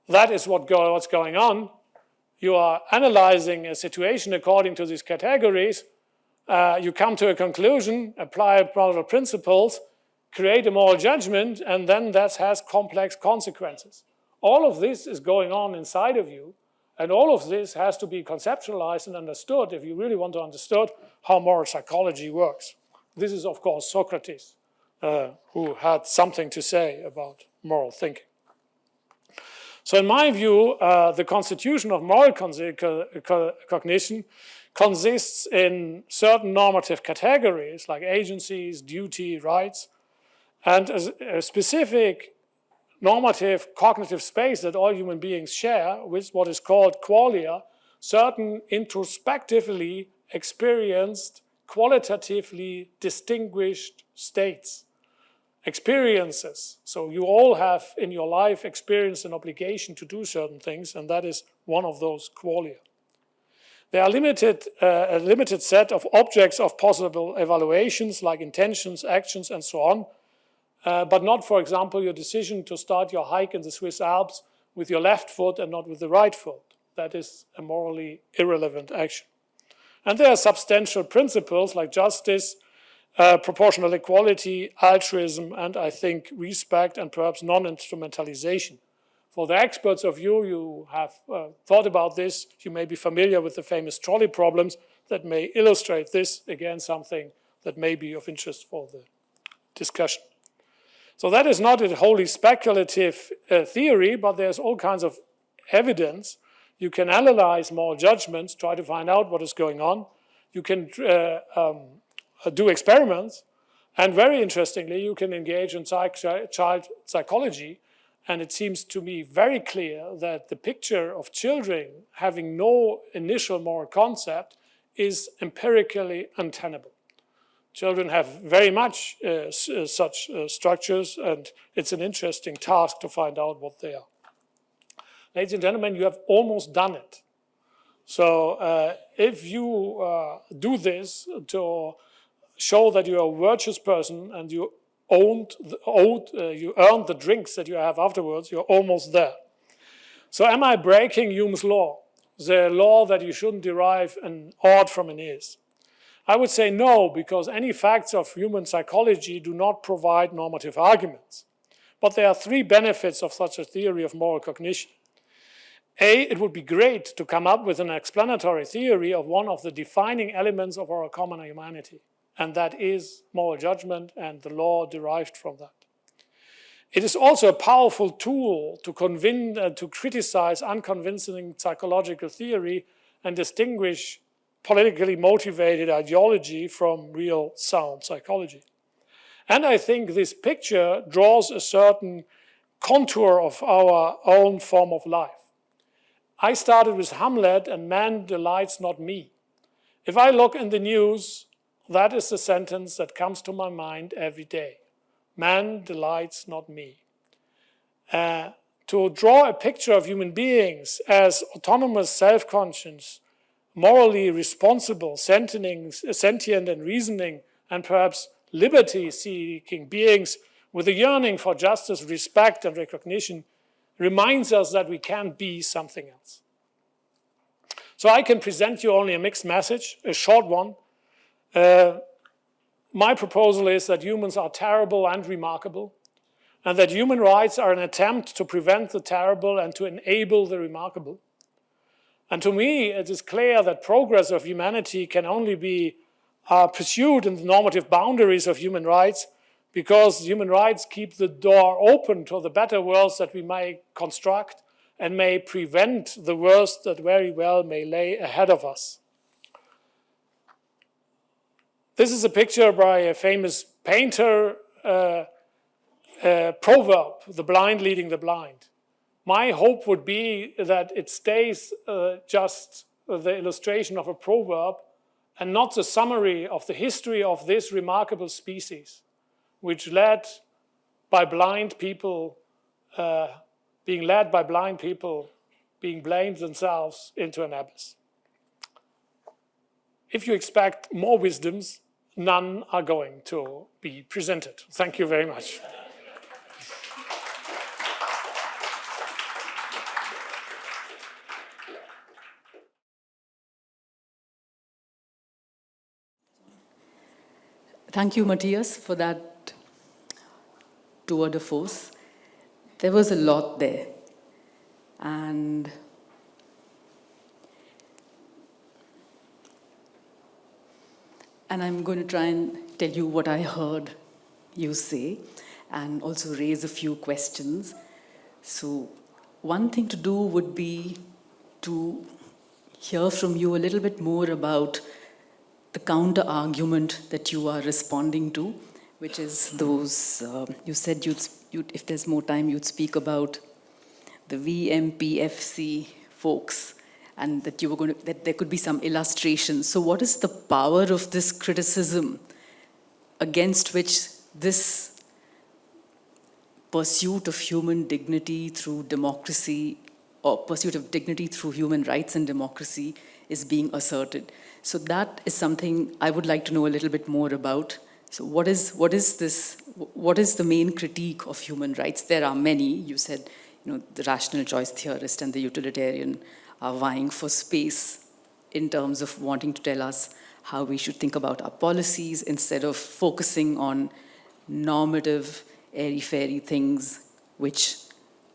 S1: that is what's going on. You are analyzing a situation according to these categories. You come to a conclusion, apply moral principles, create a moral judgment, and then that has complex consequences. All of this is going on inside of you, and all of this has to be conceptualized and understood if you really want to understand how moral psychology works. This is, of course, Socrates, who had something to say about moral thinking. So in my view, the constitution of moral cognition consists in certain normative categories like agencies, duty, rights, and a specific normative cognitive space that all human beings share with what is called qualia, certain introspectively experienced, qualitatively distinguished states, experiences. So you all have in your life experienced an obligation to do certain things, and that is one of those qualia. There are a limited set of objects of possible evaluations like intentions, actions, and so on, but not, for example, your decision to start your hike in the Swiss Alps with your left foot and not with the right foot. That is a morally irrelevant action. And there are substantial principles like justice, proportional equality, altruism, and I think respect and perhaps non-instrumentalization. For the experts of you have thought about this, you may be familiar with the famous trolley problems. that may illustrate this, again, something that may be of interest for the discussion. So that is not a wholly speculative theory, but there's all kinds of evidence. You can analyze moral judgments, try to find out what is going on. You can do experiments, and very interestingly, you can engage in child psychology, and it seems to me very clear that the picture of children having no initial moral concept is empirically untenable. Children have very much such structures, and it's an interesting task to find out what they are. Ladies and gentlemen, you have almost done it. So if you do this to show that you're a virtuous person and you earned the drinks that you have afterwards, you're almost there. So am I breaking Hume's law, the law that you shouldn't derive an ought from an is? I would say no, because any facts of human psychology do not provide normative arguments. But there are three benefits of such a theory of moral cognition. A, it would be great to come up with an explanatory theory of one of the defining elements of our common humanity, and that is moral judgment and the law derived from that. It is also a powerful tool to convince and to criticize unconvincing psychological theory and distinguish politically motivated ideology from real sound psychology. And I think this picture draws a certain contour of our own form of life. I started with Hamlet, and man delights not me. If I look in the news, that is the sentence that comes to my mind every day. Man delights not me. To draw a picture of human beings as autonomous, self-conscious, morally responsible, sentient and reasoning, and perhaps liberty-seeking beings with a yearning for justice, respect, and recognition reminds us that we can be something else. So I can present you only a mixed message, a short one. My proposal is that humans are terrible and remarkable, and that human rights are an attempt to prevent the terrible and to enable the remarkable. And to me, it is clear that progress of humanity can only be pursued in the normative boundaries of human rights, because human rights keep the door open to the better worlds that we may construct and may prevent the worst that very well may lay ahead of us. This is a picture by a famous painter, proverb, the blind leading the blind. My hope would be that it stays just the illustration of a proverb and not the summary of the history of this remarkable species, which led by blind people, being led by blind people, being blamed themselves into an abyss. If you expect more wisdoms, none are going to be presented. Thank you very much.
S2: Thank you, Matthias, for that tour de force. There was a lot there. And I'm going to try and tell you what I heard you say and also raise a few questions. So one thing to do would be to hear from you a little bit more about the counter-argument that you are responding to, which is those, you said if there's more time, you'd speak about the VMPFC folks, and that that there could be some illustration. So what is the power of this criticism against which this pursuit of human dignity through democracy, or pursuit of dignity through human rights and democracy, is being asserted? So that is something I would like to know a little bit more about. So what is the main critique of human rights? There are many. You said, the rational choice theorist and the utilitarian are vying for space in terms of wanting to tell us how we should think about our policies instead of focusing on normative, airy-fairy things which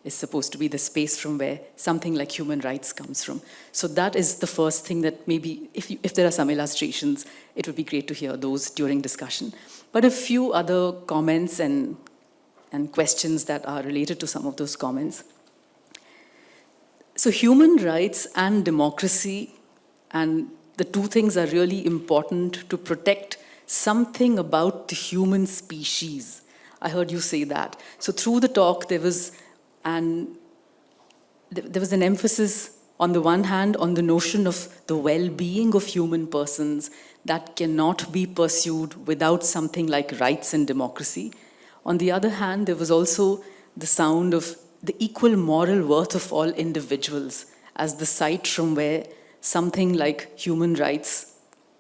S2: is supposed to be the space from where something like human rights comes from. So that is the first thing that maybe, if there are some illustrations, it would be great to hear those during discussion. But a few other comments and questions that are related to some of those comments. So human rights and democracy, and the two things are really important to protect something about the human species. I heard you say that. So through the talk, there was an emphasis, on the one hand, on the notion of the well-being of human persons that cannot be pursued without something like rights and democracy. On the other hand, there was also the sound of the equal moral worth of all individuals as the site from where something like human rights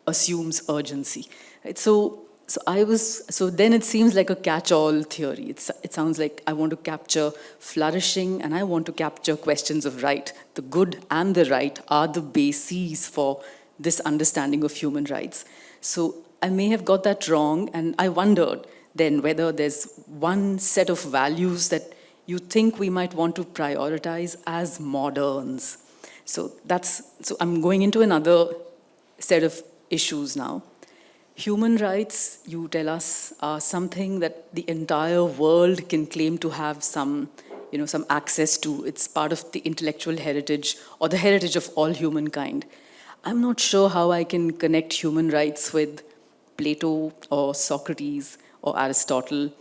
S2: assumes urgency. Right? So then it seems like a catch-all theory. It sounds like I want to capture flourishing and I want to capture questions of right. The good and the right are the bases for this understanding of human rights. So I may have got that wrong, and I wondered then whether there's one set of values that you think we might want to prioritize as moderns. So I'm going into another set of issues now. Human rights, you tell us, are something that the entire world can claim to have some access to. It's part of the intellectual heritage or the heritage of all humankind. I'm not sure how I can connect human rights with Plato or Socrates or Aristotle.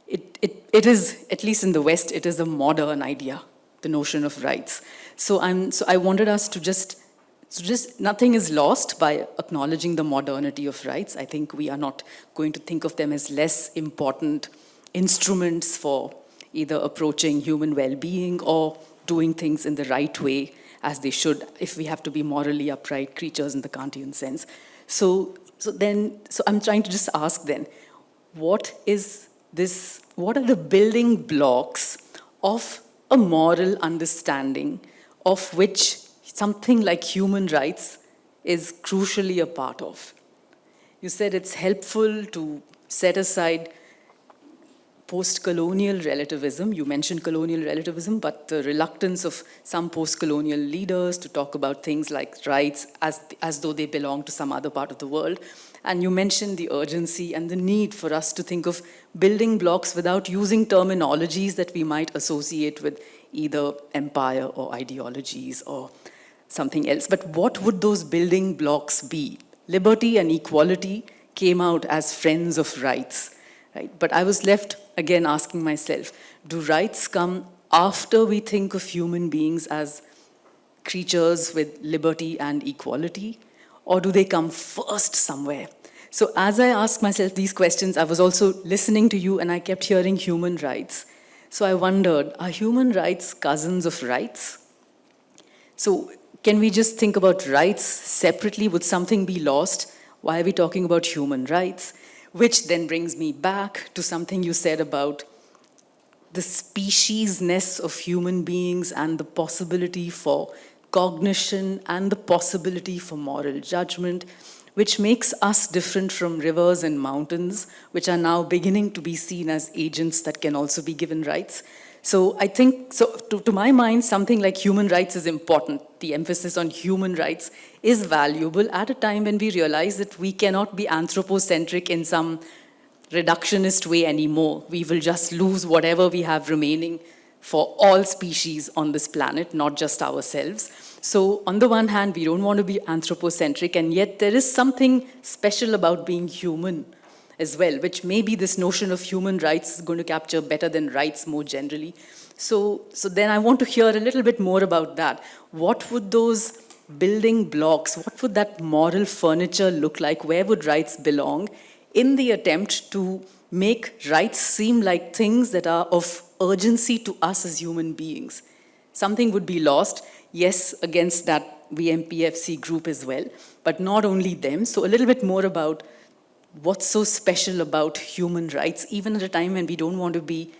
S2: It is, at least in the West, it is a modern idea, the notion of rights. So I wanted us to just nothing is lost by acknowledging the modernity of rights. I think we are not going to think of them as less important instruments for either approaching human well-being or doing things in the right way as they should, if we have to be morally upright creatures in the Kantian sense. So I'm trying to just ask then, what are the building blocks of a moral understanding of which something like human rights is crucially a part of? You said it's helpful to set aside post-colonial relativism. You mentioned colonial relativism, but the reluctance of some post-colonial leaders to talk about things like rights as though they belong to some other part of the world. And you mentioned the urgency and the need for us to think of building blocks without using terminologies that we might associate with either empire or ideologies or something else. But what would those building blocks be? Liberty and equality came out as friends of rights, right? But I was left again asking myself, do rights come after we think of human beings as creatures with liberty and equality? Or do they come first somewhere? So as I asked myself these questions, I was also listening to you and I kept hearing human rights. So I wondered, are human rights cousins of rights? So can we just think about rights separately? Would something be lost? Why are we talking about human rights? Which then brings me back to something you said about the speciesness of human beings and the possibility for cognition and the possibility for moral judgment, which makes us different from rivers and mountains, which are now beginning to be seen as agents that can also be given rights. So I think, to my mind, something like human rights is important. The emphasis on human rights is valuable at a time when we realize that we cannot be anthropocentric in some reductionist way anymore. We will just lose whatever we have remaining for all species on this planet, not just ourselves. So on the one hand, we don't want to be anthropocentric, and yet there is something special about being human as well, which maybe this notion of human rights is going to capture better than rights more generally. So then I want to hear a little bit more about that. What would those building blocks, what would that moral furniture look like? Where would rights belong in the attempt to make rights seem like things that are of urgency to us as human beings? Something would be lost, yes, against that VMPFC group as well, but not only them. So a little bit more about what's so special about human rights, even at a time when we don't want to be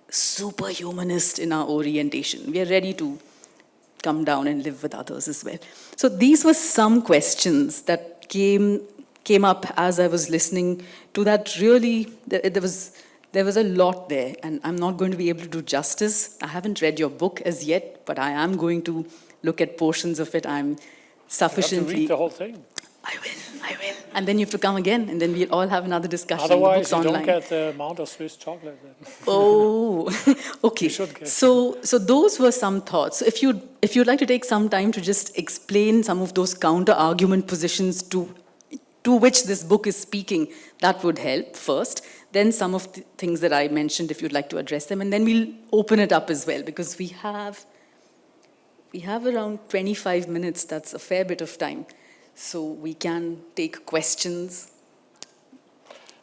S2: super humanist in our orientation. We are ready to come down and live with others as well. So these were some questions that came up as I was listening to that. Really, there was there was a lot there, and I'm not going to be able to do justice. I haven't read your book as yet, but I am going to look at portions of it. I'm sufficiently...
S1: You have to read the whole thing.
S2: I will. And then you have to come again, and then we'll all have another discussion.
S1: Otherwise,
S2: the book's
S1: you
S2: online.
S1: don't get the amount of Swiss chocolate.
S2: Oh, okay.
S1: You should get.
S2: So those were some thoughts. So if you'd like to take some time to just explain some of those counter-argument positions to which this book is speaking, that would help first. Then some of the things that I mentioned, if you'd like to address them, and then we'll open it up as well, because we have around 25 minutes. That's a fair bit of time. So we can take questions.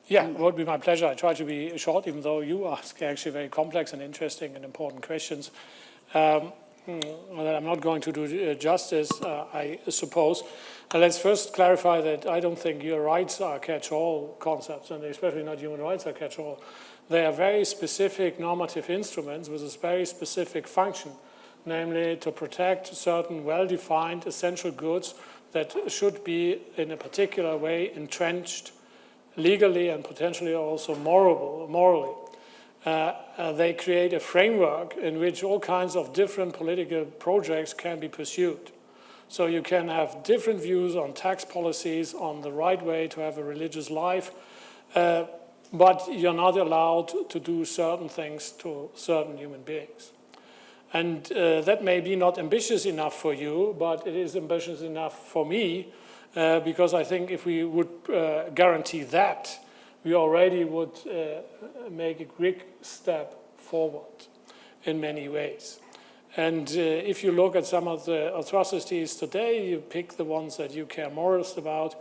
S1: Yeah, it would be my pleasure. I try to be short, even though you ask actually very complex and interesting and important questions. That I'm not going to do justice, I suppose. Let's first clarify that I don't think your rights are catch-all concepts, and especially not human rights are catch-all. They are very specific normative instruments with a very specific function, namely to protect certain well-defined essential goods that should be in a particular way entrenched legally and potentially also morally. They create a framework in which all kinds of different political projects can be pursued. So you can have different views on tax policies, on the right way to have a religious life, but you're not allowed to do certain things to certain human beings. And that may be not ambitious enough for you, but it is ambitious enough for me, because I think if we would guarantee that, we already would make a big step forward in many ways. And if you look at some of the atrocities today, you pick the ones that you care most about,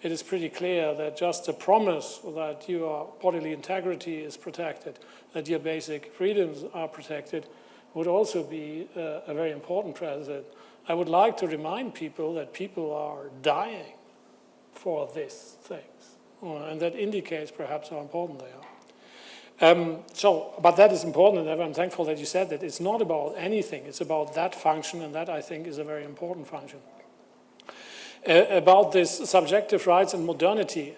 S1: it is pretty clear that just the promise that your bodily integrity is protected, that your basic freedoms are protected, would also be a very important precedent. I would like to remind people that people are dying for these things, and that indicates perhaps how important they are. But that is important, and I'm thankful that you said that. It's not about anything, it's about that function, and that I think is a very important function. About this subjective rights and modernity,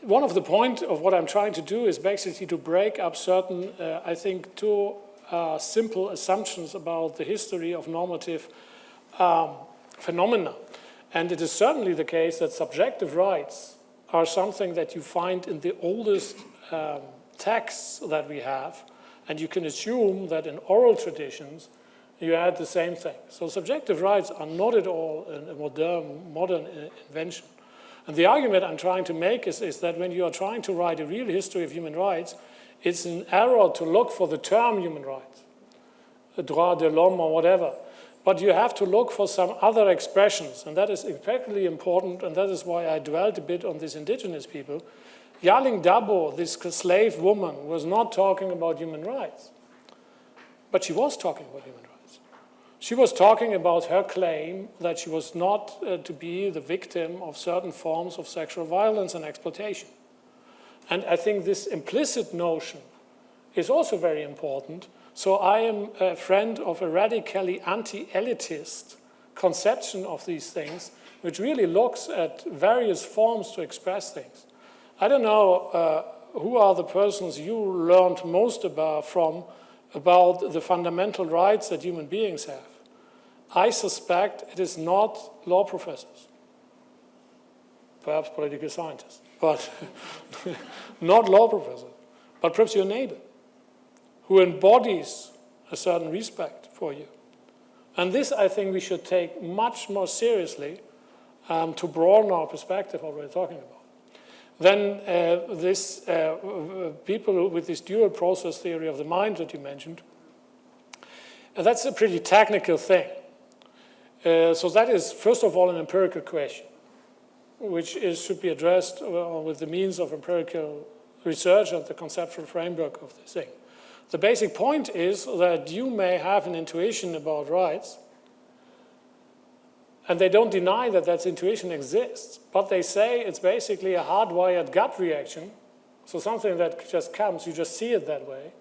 S1: one of the points of what I'm trying to do is basically to break up certain, I think, two simple assumptions about the history of normative phenomena. And it is certainly the case that subjective rights are something that you find in the oldest texts that we have, and you can assume that in oral traditions you had the same thing. So subjective rights are not at all a modern invention. And the argument I'm trying to make is that when you are trying to write a real history of human rights, it's an error to look for the term human rights, droit de l'homme or whatever. But you have to look for some other expressions, and that is especially important, and that is why I dwelt a bit on these indigenous people. Yaling Dabo, this slave woman, was not talking about human rights, but she was talking about human rights. She was talking about her claim that she was not to be the victim of certain forms of sexual violence and exploitation. And I think this implicit notion is also very important. So I am a friend of a radically anti-elitist conception of these things, which really looks at various forms to express things. I don't know who are the persons you learned most about the fundamental rights that human beings have. I suspect it is not law professors, perhaps political scientists, but not law professors, but perhaps your neighbor, who embodies a certain respect for you. And this, I think, we should take much more seriously to broaden our perspective of what we're talking about. Then people with this dual process theory of the mind that you mentioned, that's a pretty technical thing. So that is, first of all, an empirical question, which should be addressed with the means of empirical research and the conceptual framework of this thing. The basic point is that you may have an intuition about rights, and they don't deny that that intuition exists, but they say it's basically a hardwired gut reaction, so something that just comes, you just see it that way.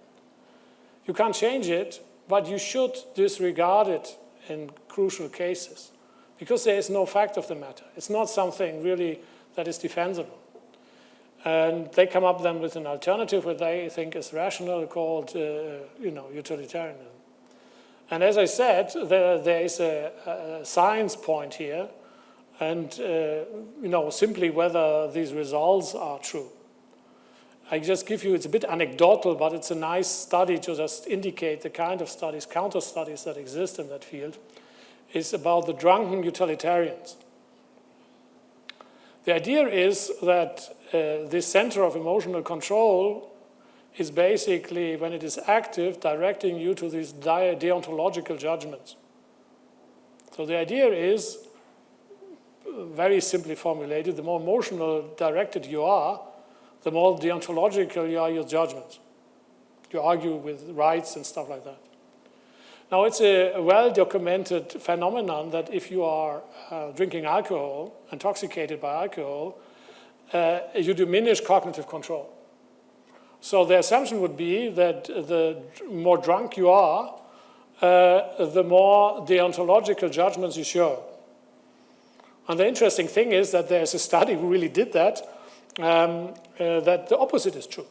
S1: You can't change it, but you should disregard it in crucial cases, because there is no fact of the matter. It's not something really that is defensible. And they come up then with an alternative what they think is rational called, utilitarianism. And as I said, there is a science point here, and simply whether these results are true. I just give you, it's a bit anecdotal, but it's a nice study to just indicate the kind of studies, counter studies that exist in that field. It's about the drunken utilitarians. The idea is that this center of emotional control is basically, when it is active, directing you to these deontological judgments. So the idea is, very simply formulated, the more emotional directed you are, the more deontological you are your judgments. You argue with rights and stuff like that. Now, it's a well-documented phenomenon that if you are drinking alcohol, intoxicated by alcohol, you diminish cognitive control. So the assumption would be that the more drunk you are, the more deontological judgments you show. And the interesting thing is that there's a study who really did that, that the opposite is true,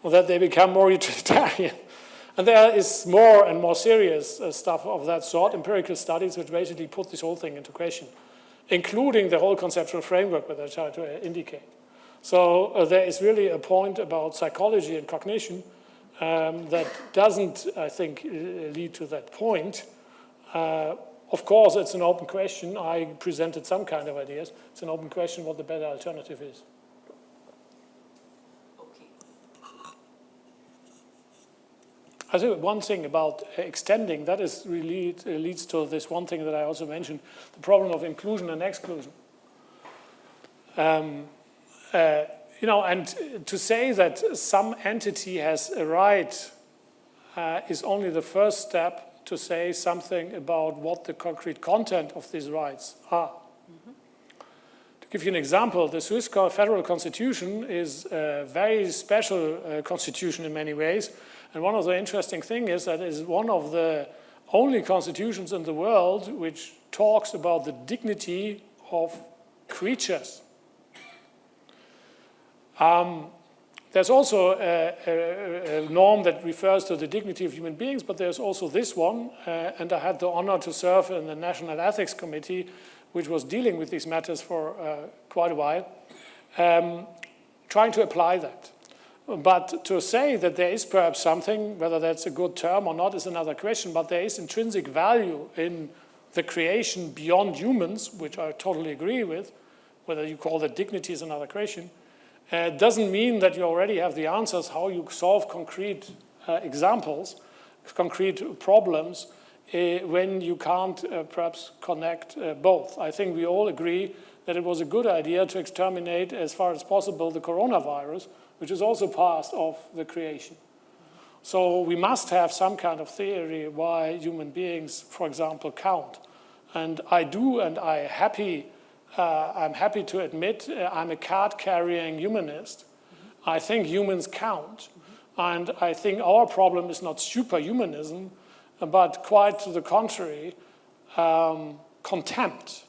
S1: that they become more utilitarian. And there is more and more serious stuff of that sort, empirical studies which basically put this whole thing into question, including the whole conceptual framework that I tried to indicate. So there is really a point about psychology and cognition that doesn't, I think, lead to that point. Of course, it's an open question. I presented some kind of ideas. It's an open question what the better alternative is. I think one thing about extending, that is really leads to this one thing that I also mentioned, the problem of inclusion and exclusion. And to say that some entity has a right is only the first step to say something about what the concrete content of these rights are. Mm-hmm. To give you an example, the Swiss federal constitution is a very special constitution in many ways. And one of the interesting things is that it is one of the only constitutions in the world which talks about the dignity of creatures. There's also a norm that refers to the dignity of human beings, but there's also this one, and I had the honor to serve in the National Ethics Committee, which was dealing with these matters for quite a while, trying to apply that. But to say that there is perhaps something, whether that's a good term or not is another question, but there is intrinsic value in the creation beyond humans, which I totally agree with, whether you call that dignity is another question, doesn't mean that you already have the answers how you solve concrete examples, concrete problems, when you can't perhaps connect both. I think we all agree that it was a good idea to exterminate as far as possible the coronavirus, which is also part of the creation. So we must have some kind of theory why human beings, for example, count. And I do, and I'm happy to admit I'm a card-carrying humanist. Mm-hmm. I think humans count. Mm-hmm. And I think our problem is not superhumanism, but quite to the contrary, contempt.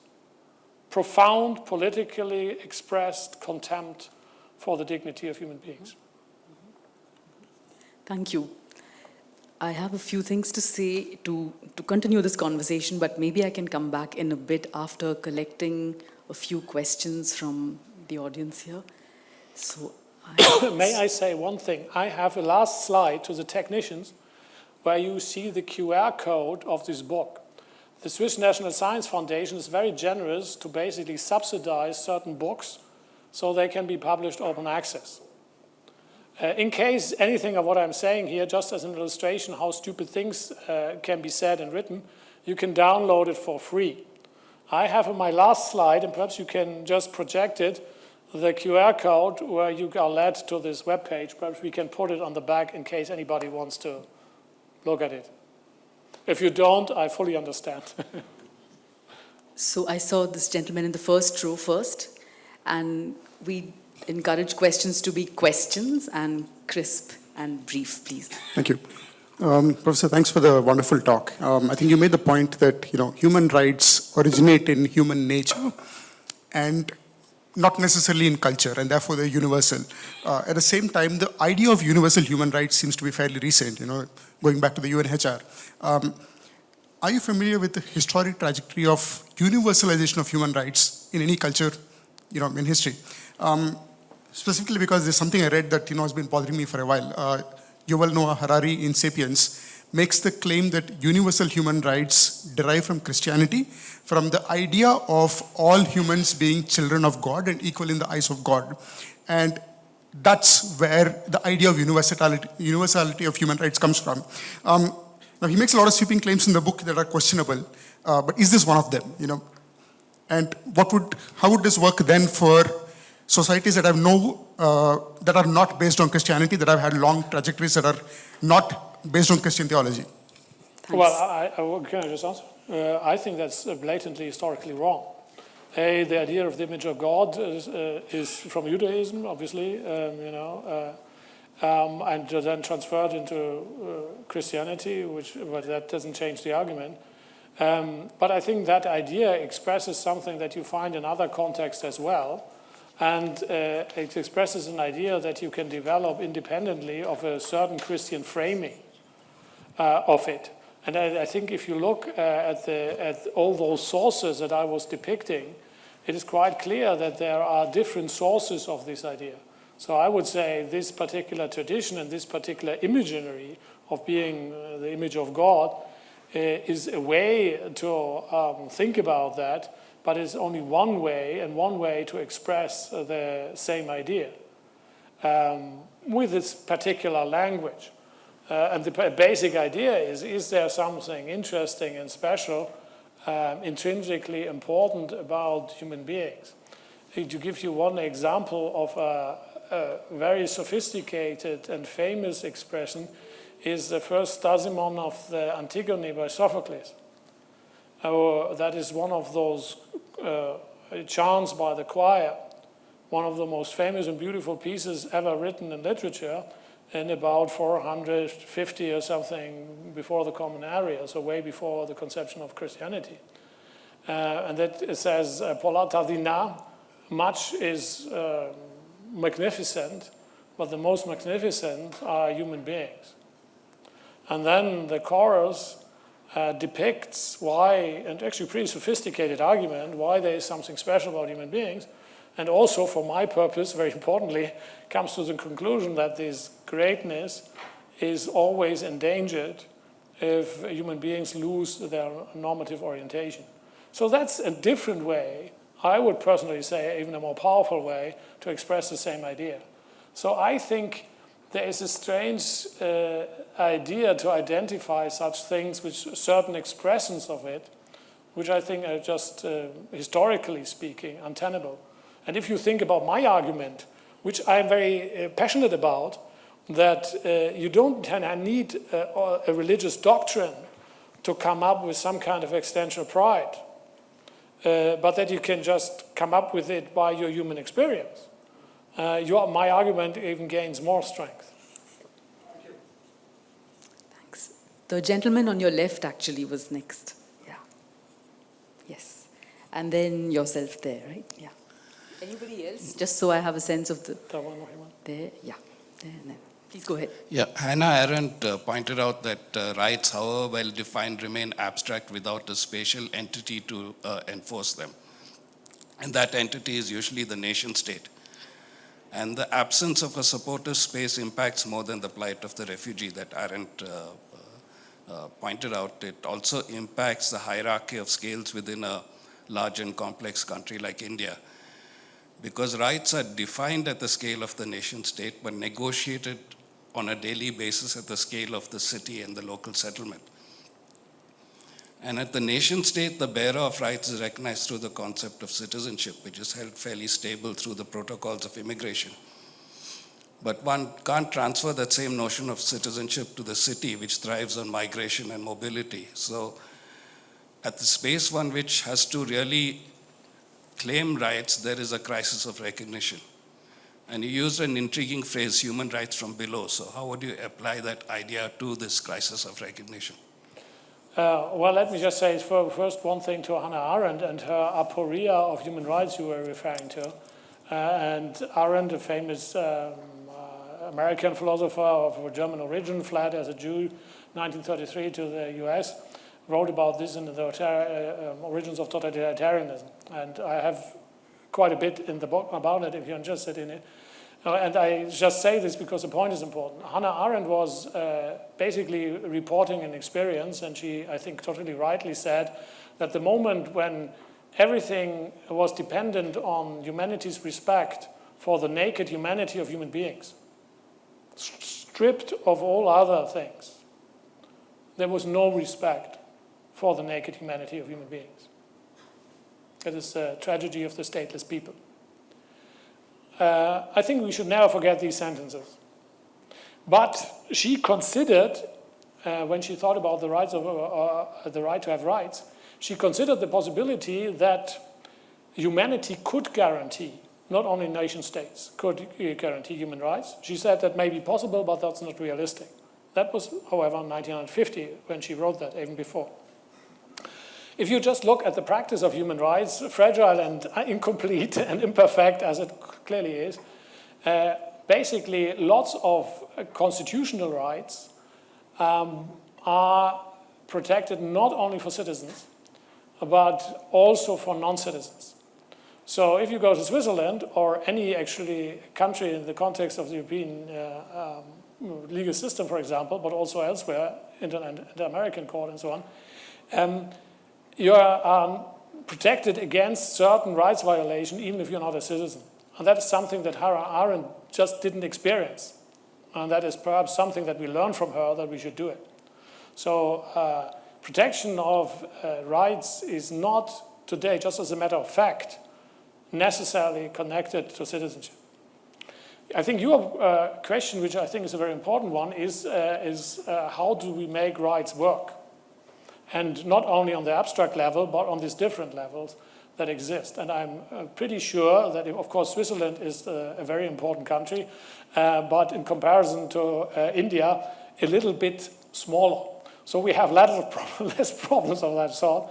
S1: Profound, politically expressed contempt for the dignity of human beings.
S2: Thank you. I have a few things to say to continue this conversation, but maybe I can come back in a bit after collecting a few questions from the audience here. So,
S1: may I say one thing? I have a last slide to the technicians where you see the QR code of this book. The Swiss National Science Foundation is very generous to basically subsidize certain books so they can be published open access. In case anything of what I'm saying here, just as an illustration how stupid things can be said and written, you can download it for free. I have on my last slide, and perhaps you can just project it, the QR code where you are led to this webpage. Perhaps we can put it on the back in case anybody wants to look at it. If you don't, I fully understand.
S2: So I saw this gentleman in the first row first. And we encourage questions to be questions and crisp and brief, please.
S3: Thank you. Professor, thanks for the wonderful talk. I think you made the point that human rights originate in human nature. And not necessarily in culture, and therefore they're universal. At the same time, the idea of universal human rights seems to be fairly recent, going back to the UNHR. Are you familiar with the historic trajectory of universalization of human rights in any culture, in history? Specifically because there's something I read that, has been bothering me for a while. Yuval Noah Harari in *Sapiens* makes the claim that universal human rights derive from Christianity, from the idea of all humans being children of God and equal in the eyes of God. And that's where the idea of universality of human rights comes from. Now, he makes a lot of sweeping claims in the book that are questionable, but is this one of them? And how would this work then for societies that that are not based on Christianity, that have had long trajectories that are not based on Christian theology?
S2: Thanks.
S1: Well, can I just answer? I think that's blatantly historically wrong. The idea of the image of God is from Judaism, obviously, and then transferred into Christianity, but that doesn't change the argument. But I think that idea expresses something that you find in other contexts as well. And it expresses an idea that you can develop independently of a certain Christian framing of it. And I think if you look at all those sources that I was depicting, it is quite clear that there are different sources of this idea. So I would say this particular tradition and this particular imagery of being the image of God is a way to think about that, but it's only one way to express the same idea with its particular language. And the basic idea is there something interesting and special, intrinsically important about human beings? To give you one example of a very sophisticated and famous expression is the first Stasimon of the Antigone by Sophocles. That is one of those chants by the choir, one of the most famous and beautiful pieces ever written in literature, in about 450 or something before the Common Era, so way before the conception of Christianity. And that says, Polata dina, much is magnificent, but the most magnificent are human beings. And then the chorus depicts why, and actually pretty sophisticated argument, why there is something special about human beings, and also, for my purpose, very importantly, comes to the conclusion that this greatness is always endangered if human beings lose their normative orientation. So that's a different way, I would personally say even a more powerful way, to express the same idea. So I think there is a strange idea to identify such things with certain expressions of it, which I think are just, historically speaking, untenable. And if you think about my argument, which I'm very passionate about, that you don't need a religious doctrine to come up with some kind of existential pride, but that you can just come up with it by your human experience, my argument even gains more strength.
S2: Thanks. The gentleman on your left actually was next. Yeah. Yes. And then yourself there, right? Yeah. Anybody else? Just so I have a sense of the... There, yeah. There, and then. Please go ahead.
S4: Yeah, Hannah Arendt pointed out that rights, however well defined, remain abstract without a spatial entity to enforce them. And that entity is usually the nation state. And the absence of a supportive space impacts more than the plight of the refugee that Arendt pointed out. It also impacts the hierarchy of scales within a large and complex country like India. Because rights are defined at the scale of the nation state, but negotiated on a daily basis at the scale of the city and the local settlement. And at the nation state, the bearer of rights is recognized through the concept of citizenship, which is held fairly stable through the protocols of immigration. But one can't transfer that same notion of citizenship to the city, which thrives on migration and mobility. So at the space one which has to really claim rights, there is a crisis of recognition. And you used an intriguing phrase, human rights from below. So how would you apply that idea to this crisis of recognition?
S1: Well, let me just say first one thing to Hannah Arendt and her aporia of human rights you were referring to. And Arendt, a famous American philosopher of German origin, fled as a Jew 1933 to the US, wrote about this in the origins of totalitarianism. And I have quite a bit in the book about it if you're interested in it. And I just say this because the point is important. Hannah Arendt was basically reporting an experience, and she, I think, totally rightly said that the moment when everything was dependent on humanity's respect for the naked humanity of human beings, stripped of all other things, there was no respect for the naked humanity of human beings. It is the tragedy of the stateless people. I think we should never forget these sentences. But she considered, when she thought about the rights of the right to have rights, she considered the possibility that humanity could guarantee, not only nation states, could guarantee human rights. She said that may be possible, but that's not realistic. That was, however, in 1950 when she wrote that, even before. If you just look at the practice of human rights, fragile and incomplete and imperfect as it clearly is, basically lots of constitutional rights are protected not only for citizens, but also for non-citizens. So if you go to Switzerland or any actually country in the context of the European legal system, for example, but also elsewhere, inter-American court and so on, you are protected against certain rights violation even if you're not a citizen. And that is something that Hannah Arendt just didn't experience. And that is perhaps something that we learn from her, that we should do it. So protection of rights is not today, just as a matter of fact, necessarily connected to citizenship. I think your question, which I think is a very important one, is how do we make rights work? And not only on the abstract level, but on these different levels that exist. And I'm pretty sure that, of course, Switzerland is a very important country, but in comparison to India, a little bit smaller. So we have less problems of that sort.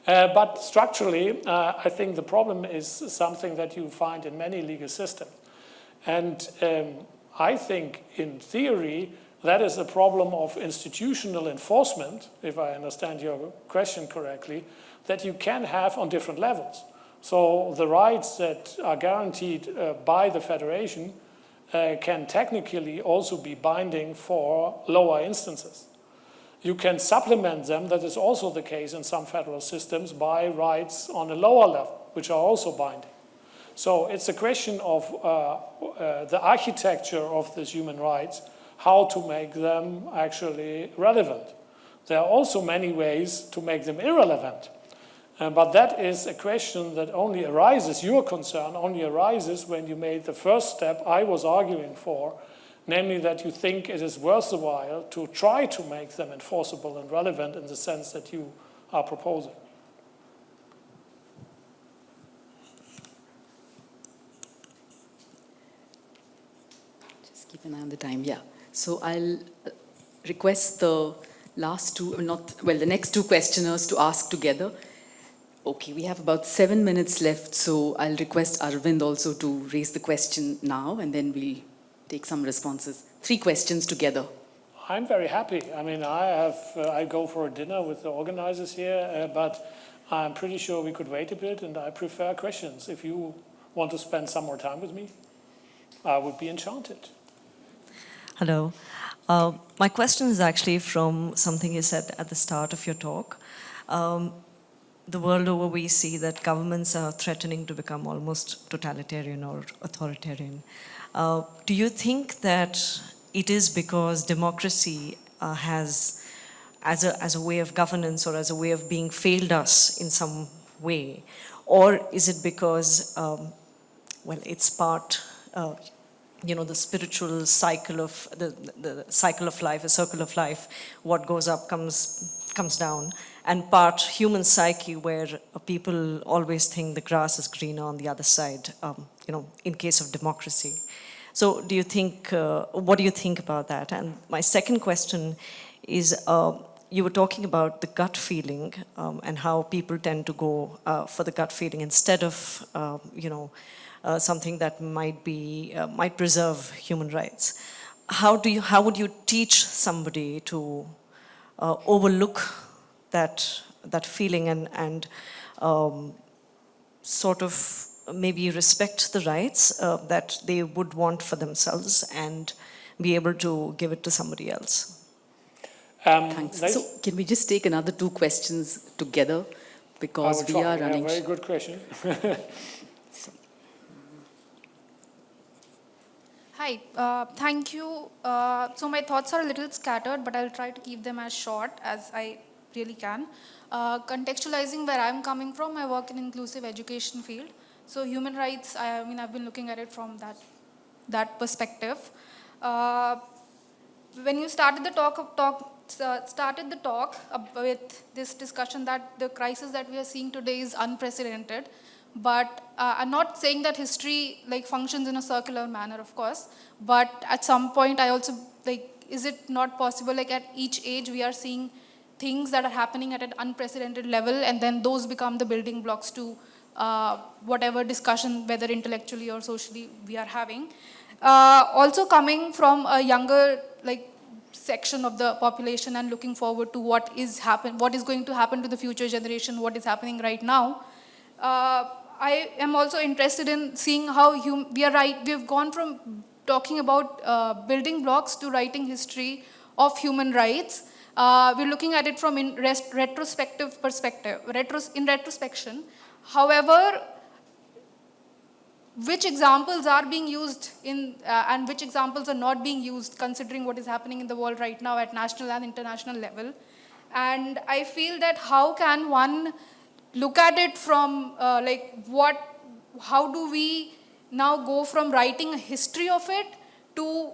S1: But structurally, I think the problem is something that you find in many legal systems. And I think, in theory, that is a problem of institutional enforcement, if I understand your question correctly, that you can have on different levels. So the rights that are guaranteed by the federation can technically also be binding for lower instances. You can supplement them, that is also the case in some federal systems, by rights on a lower level, which are also binding. So it's a question of the architecture of these human rights, how to make them actually relevant. There are also many ways to make them irrelevant. But that is a question that only arises, your concern only arises when you made the first step I was arguing for, namely that you think it is worthwhile to try to make them enforceable and relevant in the sense that you are proposing.
S2: Just keep an eye on the time, yeah. So I'll request the the next two questioners to ask together. Okay, we have about 7 minutes left, so I'll request Arvind also to raise the question now, and then we'll take some responses. 3 questions together.
S1: I'm very happy. I mean, I go for a dinner with the organizers here, but I'm pretty sure we could wait a bit, and I prefer questions. If you want to spend some more time with me, I would be enchanted.
S5: Hello. My question is actually from something you said at the start of your talk. The world over, we see that governments are threatening to become almost totalitarian or authoritarian. Do you think that it is because democracy has, as a way of governance or as a way of being, failed us in some way? Or is it because, it's part, the spiritual cycle of, the cycle of life, a circle of life, what goes up comes down, and part human psyche where people always think the grass is greener on the other side, in case of democracy. So do you think, what do you think about that? And my second question is, you were talking about the gut feeling and how people tend to go for the gut feeling instead of, something that might preserve human rights. How would you teach somebody to overlook that feeling and sort of maybe respect the rights that they would want for themselves and be able to give it to somebody else?
S2: Thanks. So can we just take another 2 questions together, because we are running.
S1: Very good question.
S6: Hi, thank you. So my thoughts are a little scattered, but I'll try to keep them as short as I really can. Contextualizing where I'm coming from, I work in inclusive education field. So human rights, I've been looking at it from that perspective. When you started the talk with this discussion that the crisis that we are seeing today is unprecedented, but I'm not saying that history functions in a circular manner, of course, but at some point I also is it not possible at each age we are seeing things that are happening at an unprecedented level, and then those become the building blocks to whatever discussion, whether intellectually or socially, we are having. Also coming from a younger section of the population and looking forward to what is going to happen to the future generation, what is happening right now. I am also interested in seeing how we have gone from talking about building blocks to writing history of human rights. We're looking at it from retrospective perspective, in retrospection. However, which examples are being used and which examples are not being used, considering what is happening in the world right now at national and international level. And I feel that how can one look at it from how do we now go from writing a history of it to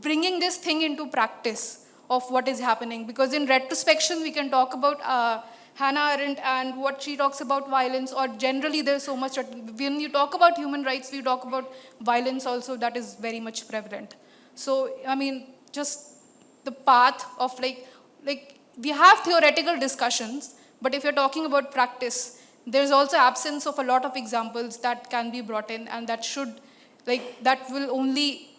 S6: bringing this thing into practice of what is happening? Because in retrospection, we can talk about Hannah Arendt and what she talks about violence, or generally there's so much, when you talk about human rights, we talk about violence also, that is very much prevalent. So, just the path of we have theoretical discussions, but if you're talking about practice, there's also absence of a lot of examples that can be brought in, and that should, that will only,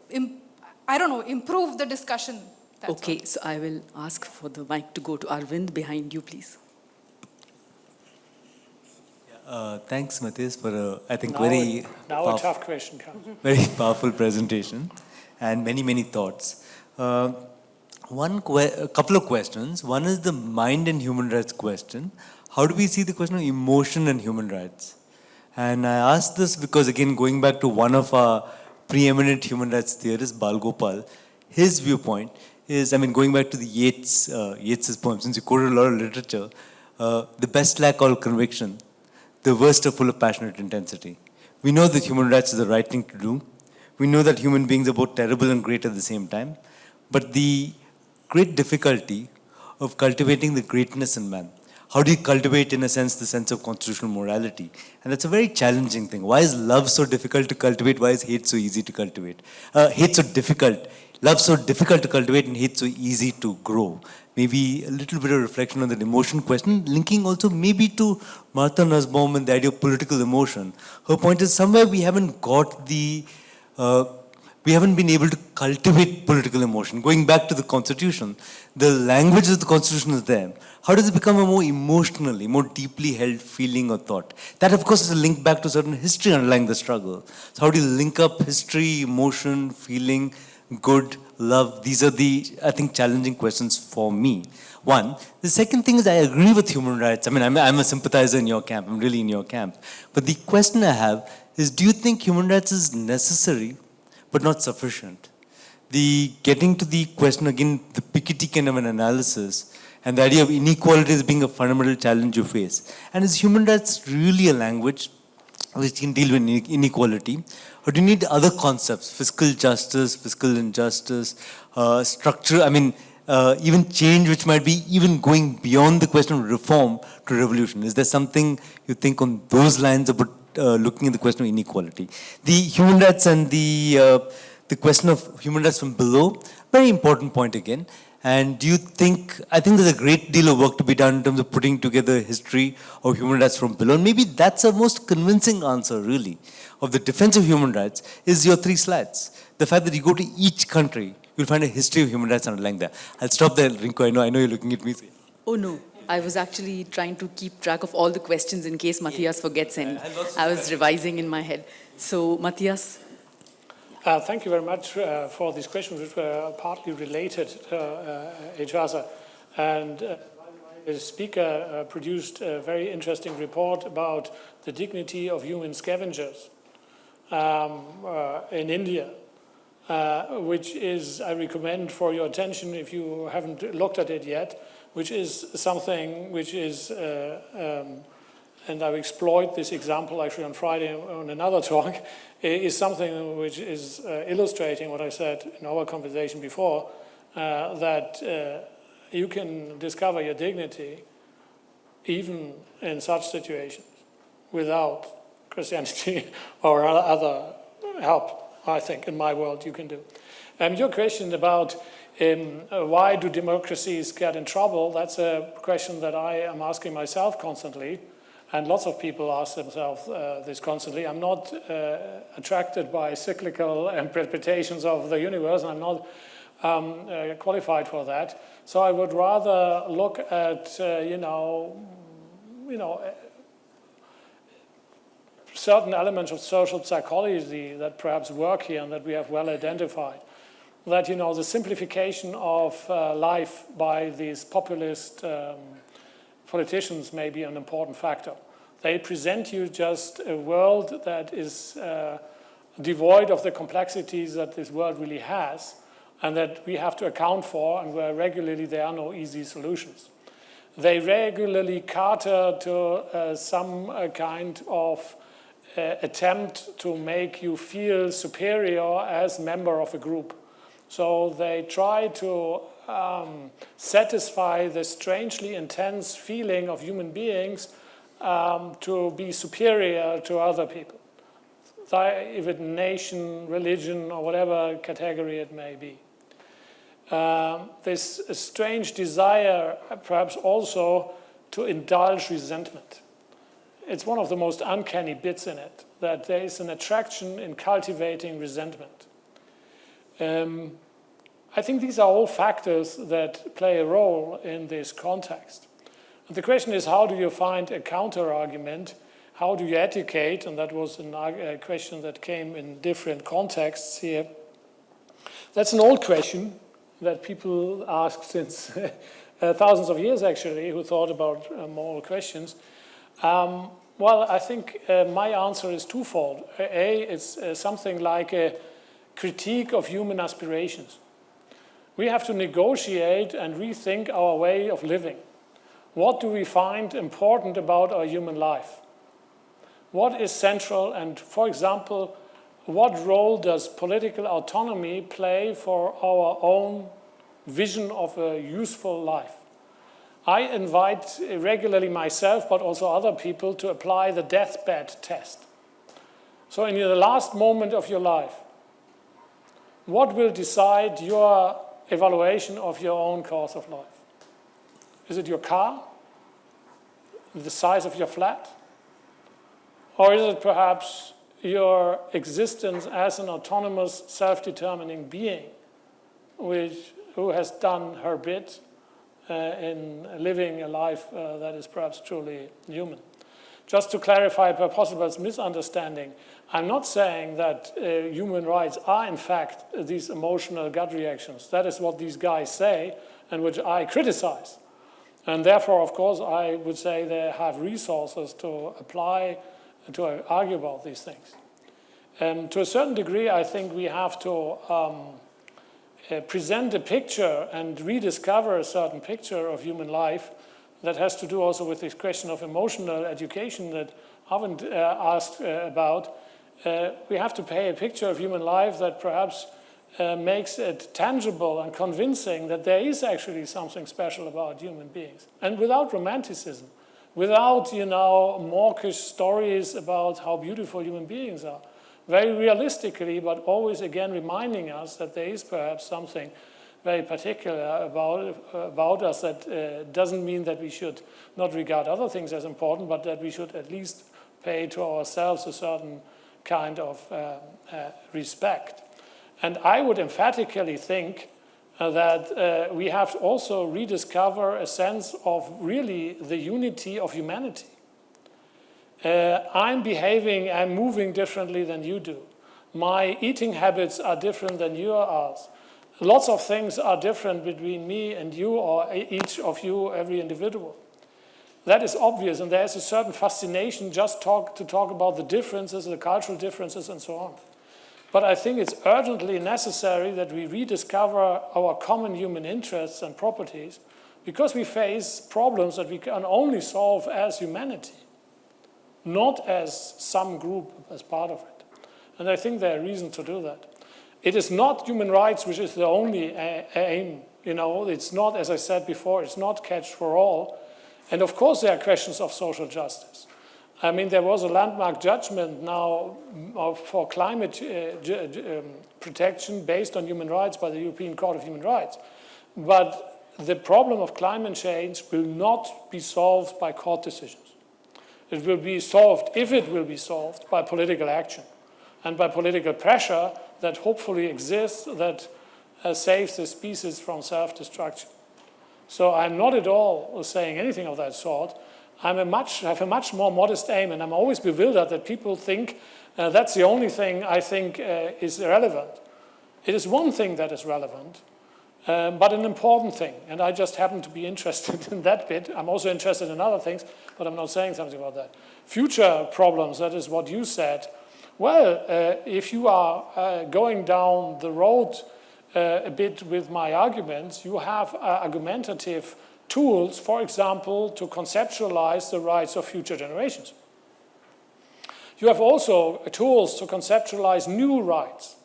S6: improve the discussion.
S2: Okay, so I will ask for the mic to go to Arvind behind you, please.
S7: Thanks, Matthias, for a
S1: a tough question comes.
S7: very powerful presentation and many thoughts. A couple of questions. One is the mind and human rights question. How do we see the question of emotion and human rights? And I ask this because, again, going back to one of our preeminent human rights theorists, Bal Gopal, his viewpoint is, going back to the Yeats's poem, since you quoted a lot of literature, the best lack all conviction, the worst are full of passionate intensity. We know that human rights is the right thing to do. We know that human beings are both terrible and great at the same time. But the great difficulty of cultivating the greatness in man, how do you cultivate, in a sense, the sense of constitutional morality? And that's a very challenging thing. Why is love so difficult to cultivate? Why is hate so easy to cultivate? Hate so difficult. Love so difficult to cultivate and hate so easy to grow. Maybe a little bit of reflection on that emotion question, linking also maybe to Martha Nussbaum and the idea of political emotion. Her point is somewhere we haven't got we haven't been able to cultivate political emotion. Going back to the Constitution, the language of the Constitution is there. How does it become a more emotionally, more deeply held feeling or thought? That, of course, is a link back to certain history underlying the struggle. So how do you link up history, emotion, feeling, good, love? These are the, I think, challenging questions for me. One. The second thing is I agree with human rights. I'm a sympathizer in your camp. I'm really in your camp. But the question I have is, do you think human rights is necessary but not sufficient? The getting to the question, again, the Piketty kind of an analysis, and the idea of inequality as being a fundamental challenge you face. And is human rights really a language which can deal with inequality? Or do you need other concepts, fiscal justice, fiscal injustice, structure, even change which might be even going beyond the question of reform to revolution? Is there something you think on those lines about looking at the question of inequality? The human rights and the question of human rights from below, very important point again. And do you think, I think there's a great deal of work to be done in terms of putting together a history of human rights from below. And maybe that's a most convincing answer, really, of the defense of human rights is your 3 slides. The fact that you go to each country, you'll find a history of human rights underlying there. I'll stop there, Rinko. I know you're looking at me.
S2: Oh no, I was actually trying to keep track of all the questions in case Matthias forgets any. I was revising in my head. So, Matthias.
S1: Thank you very much for these questions, which were partly related to each other. And the speaker produced a very interesting report about the dignity of human scavengers in India, which is, I recommend for your attention if you haven't looked at it yet, which is something which is, and I've explored this example actually on Friday on another talk, is something which is illustrating what I said in our conversation before, that you can discover your dignity even in such situations without Christianity or other help, I think, in my world you can do. Your question about why do democracies get in trouble, that's a question that I am asking myself constantly. And lots of people ask themselves this constantly. I'm not attracted by cyclical interpretations of the universe, and I'm not qualified for that. So I would rather look at, certain elements of social psychology that perhaps work here and that we have well identified. That, the simplification of life by these populist politicians may be an important factor. They present you just a world that is devoid of the complexities that this world really has and that we have to account for, and where regularly there are no easy solutions. They regularly cater to some kind of attempt to make you feel superior as member of a group. So they try to satisfy the strangely intense feeling of human beings to be superior to other people, if it's nation, religion, or whatever category it may be. This strange desire, perhaps also, to indulge resentment. It's one of the most uncanny bits in it, that there is an attraction in cultivating resentment. I think these are all factors that play a role in this context. And the question is, how do you find a counter-argument? How do you educate? And that was a question that came in different contexts here. That's an old question that people ask since thousands of years, actually, who thought about moral questions. Well, I think my answer is twofold. It's something like a critique of human aspirations. We have to negotiate and rethink our way of living. What do we find important about our human life? What is central? And, for example, what role does political autonomy play for our own vision of a useful life? I invite regularly myself, but also other people, to apply the deathbed test. So in the last moment of your life, what will decide your evaluation of your own course of life? Is it your car? The size of your flat? Or is it perhaps your existence as an autonomous, self-determining being who has done her bit in living a life that is perhaps truly human? Just to clarify a possible misunderstanding, I'm not saying that human rights are in fact these emotional gut reactions. That is what these guys say and which I criticize. And therefore, of course, I would say they have resources to apply, to argue about these things. To a certain degree, I think we have to present a picture and rediscover a certain picture of human life that has to do also with this question of emotional education that Arvind asked about. We have to pay a picture of human life that perhaps makes it tangible and convincing that there is actually something special about human beings. And without romanticism, without, mawkish stories about how beautiful human beings are. Very realistically, but always again reminding us that there is perhaps something very particular about us, that doesn't mean that we should not regard other things as important, but that we should at least pay to ourselves a certain kind of respect. And I would emphatically think that we have to also rediscover a sense of really the unity of humanity. I'm moving differently than you do. My eating habits are different than yours. Lots of things are different between me and you, or each of you, every individual. That is obvious, and there is a certain fascination just to talk about the differences, the cultural differences, and so on. But I think it's urgently necessary that we rediscover our common human interests and properties, because we face problems that we can only solve as humanity, not as some group as part of it. And I think there are reasons to do that. It is not human rights which is the only aim. It's not, as I said before, it's not catch for all. And of course there are questions of social justice. I mean, there was a landmark judgment now for climate protection based on human rights by the European Court of Human Rights. But the problem of climate change will not be solved by court decisions. It will be solved, if it will be solved, by political action and by political pressure that hopefully exists, that saves the species from self-destruction. So I'm not at all saying anything of that sort. I have a much more modest aim, and I'm always bewildered that people think that's the only thing I think is relevant. It is one thing that is relevant, but an important thing, and I just happen to be interested in that bit. I'm also interested in other things, but I'm not saying something about that. Future problems, that is what you said. Well, if you are going down the road a bit with my arguments, you have argumentative tools, for example, to conceptualize the rights of future generations. You have also tools to conceptualize new rights.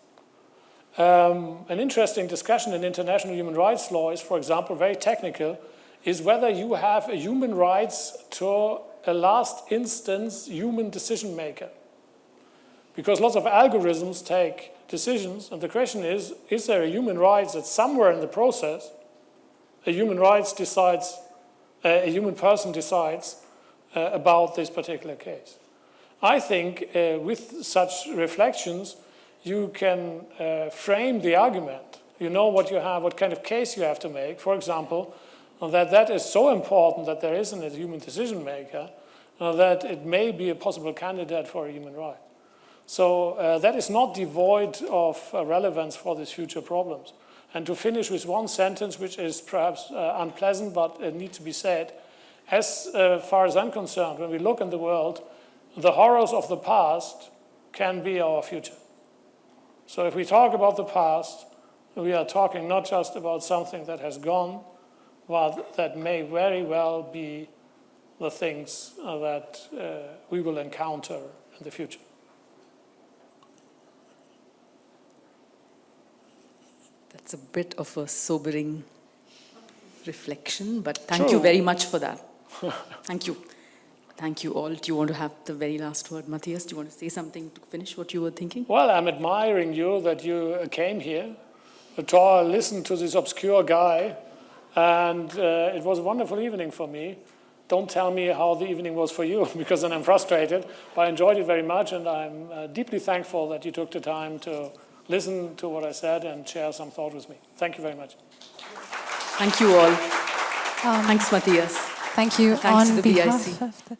S1: An interesting discussion in international human rights law is, for example, very technical, is whether you have a human rights to a last instance human decision maker. Because lots of algorithms take decisions, and the question is there a human rights that somewhere in the process a human person decides about this particular case? I think with such reflections you can frame the argument. You know what you have, what kind of case you have to make. For example, that is so important that there isn't a human decision maker, that it may be a possible candidate for a human right. So that is not devoid of relevance for these future problems. And to finish with one sentence, which is perhaps unpleasant, but it needs to be said, as far as I'm concerned, when we look in the world, the horrors of the past can be our future. So if we talk about the past, we are talking not just about something that has gone, but that may very well be the things that we will encounter in the future.
S2: That's a bit of a sobering reflection, but thank you very much for that. Thank you. Thank you all. Do you want to have the very last word? Matthias, do you want to say something to finish what you were thinking?
S1: Well, I'm admiring you that you came here to listen to this obscure guy, and it was a wonderful evening for me. Don't tell me how the evening was for you, because then I'm frustrated, but I enjoyed it very much, and I'm deeply thankful that you took the time to listen to what I said and share some thought with me. Thank you very much.
S2: Thank you all. Thanks, Matthias.
S8: Thank you.
S2: Thanks
S8: on
S2: to the
S8: behalf
S2: BIC.
S8: of the